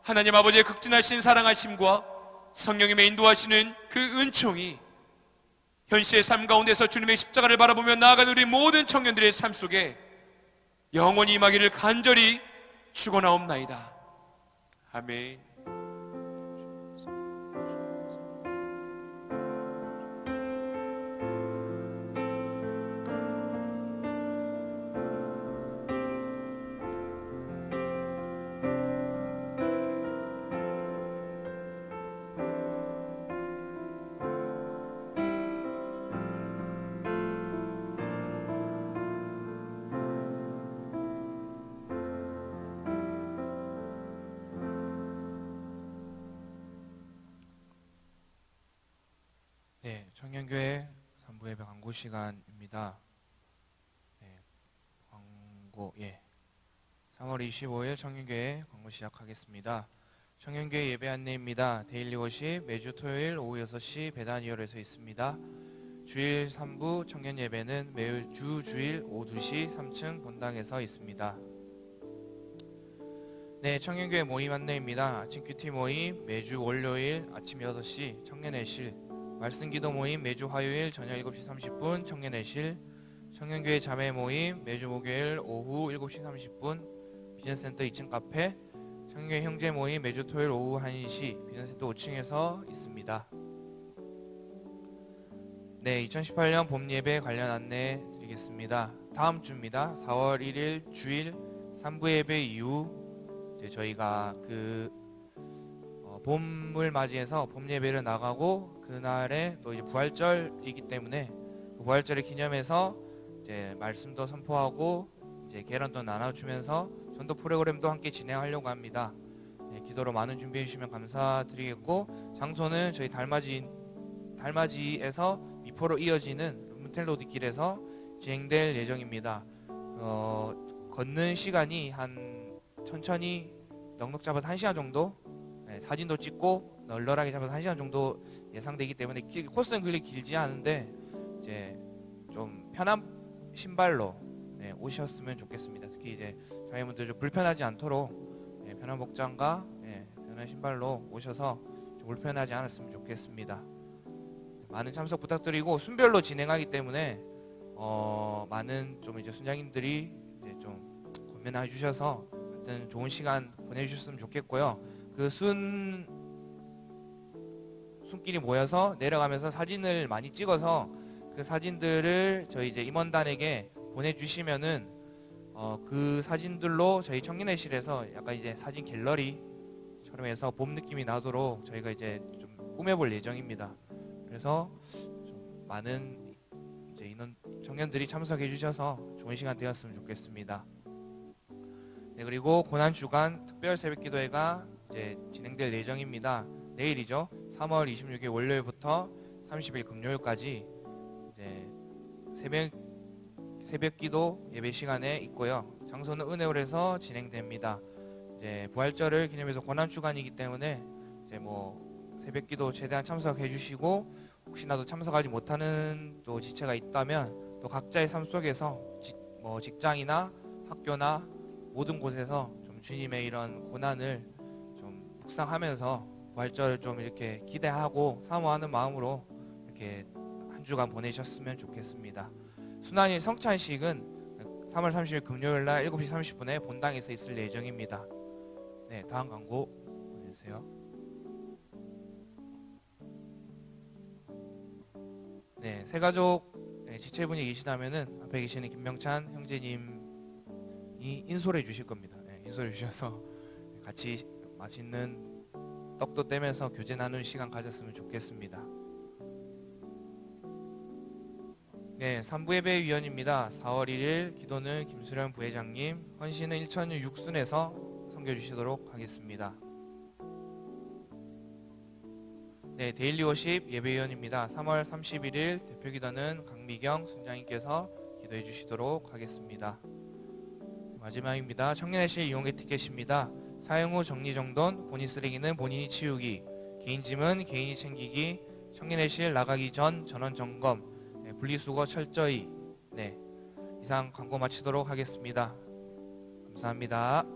하나님 아버지의 극진하신 사랑하심과 성령님의 인도하시는 그 은총이 현실의 삶 가운데서 주님의 십자가를 바라보며 나아가는 우리 모든 청년들의 삶 속에 영원히 임하기를 간절히 축원하옵나이다. 아멘. 네, 청년교회 3부 예배 광고 시간입니다. 네, 광고, 3월 25일 청년교회 광고 시작하겠습니다. 청년교회 예배 안내입니다. 데일리 워십 매주 토요일 오후 6시 배단 2열에서 있습니다. 주일 3부 청년 예배는 매주 주일 오후 2시 3층 본당에서 있습니다. 네, 청년교회 모임 안내입니다. 아침 큐티 모임 매주 월요일 아침 6시 청년의실, 말씀기도 모임 매주 화요일 저녁 7시 30분 청년의실, 청년교회 자매 모임 매주 목요일 오후 7시 30분 비전센터 2층 카페, 청년교회 형제 모임 매주 토요일 오후 1시 비전센터 5층에서 있습니다. 네, 2018년 봄 예배 관련 안내 드리겠습니다. 다음 주입니다. 4월 1일 주일 3부 예배 이후 이제 저희가 봄을 맞이해서 봄 예배를 나가고 그날에 또 이제 부활절이기 때문에 그 부활절을 기념해서 이제 말씀도 선포하고 이제 계란도 나눠주면서 전도 프로그램도 함께 진행하려고 합니다. 네, 기도로 많은 준비해 주시면 감사드리겠고, 장소는 저희 달맞이에서 미포로 이어지는 문텔로드 길에서 진행될 예정입니다. 걷는 시간이 한 천천히 넉넉 잡아서 1시간 정도, 사진도 찍고 널널하게 잡아서 1시간 정도 예상되기 때문에 코스는 그리 길지 않은데 이제 좀 편한 신발로 오셨으면 좋겠습니다. 특히 이제 자매분들 좀 불편하지 않도록 편한 복장과 편한 신발로 오셔서 좀 불편하지 않았으면 좋겠습니다. 많은 참석 부탁드리고, 순별로 진행하기 때문에 많은 좀 이제 순장님들이 이제 좀 권면해 주셔서 하여튼 좋은 시간 보내주셨으면 좋겠고요. 그 순끼리 모여서 내려가면서 사진을 많이 찍어서 그 사진들을 저희 이제 임원단에게 보내주시면은 그 사진들로 저희 청년회실에서 약간 이제 사진 갤러리처럼 해서 봄 느낌이 나도록 저희가 이제 좀 꾸며볼 예정입니다. 그래서 좀 많은 이제 인원 청년들이 참석해 주셔서 좋은 시간 되었으면 좋겠습니다. 네, 그리고 고난 주간 특별 새벽기도회가 이제 진행될 예정입니다. 내일이죠. 3월 26일 월요일부터 30일 금요일까지 이제 새벽기도 예배 시간에 있고요. 장소는 은혜홀에서 진행됩니다. 이제 부활절을 기념해서 고난 주간이기 때문에 이제 뭐 새벽기도 최대한 참석해 주시고, 혹시나도 참석하지 못하는 또 지체가 있다면 또 각자의 삶 속에서 직장이나 학교나 모든 곳에서 좀 주님의 이런 고난을 좀 묵상하면서 부활절을 좀 이렇게 기대하고 사모하는 마음으로 이렇게 한 주간 보내셨으면 좋겠습니다. 순환일 성찬식은 3월 30일 금요일 날 7시 30분에 본당에서 있을 예정입니다. 네, 다음 광고 보내주세요. 네, 새가족 지체분이 계시다면은 앞에 계시는 김명찬 형제님이 인솔해 주실 겁니다. 네, 인솔해 주셔서 같이 맛있는 떡도 떼면서 교제 나누는 시간 가졌으면 좋겠습니다. 네, 3부 예배위원입니다. 4월 1일 기도는 김수련 부회장님, 헌신은 일천일 육순에서 섬겨주시도록 하겠습니다. 네, 데일리 워십 예배위원입니다. 3월 31일 대표기도는 강미경 순장님께서 기도해 주시도록 하겠습니다. 마지막입니다. 청년의실 이용객 티켓입니다. 사용 후 정리정돈, 본인 쓰레기는 본인이 치우기, 개인 짐은 개인이 챙기기, 청년의실 나가기 전 전원 점검, 분리수거 철저히. 네, 이상 광고 마치도록 하겠습니다. 감사합니다.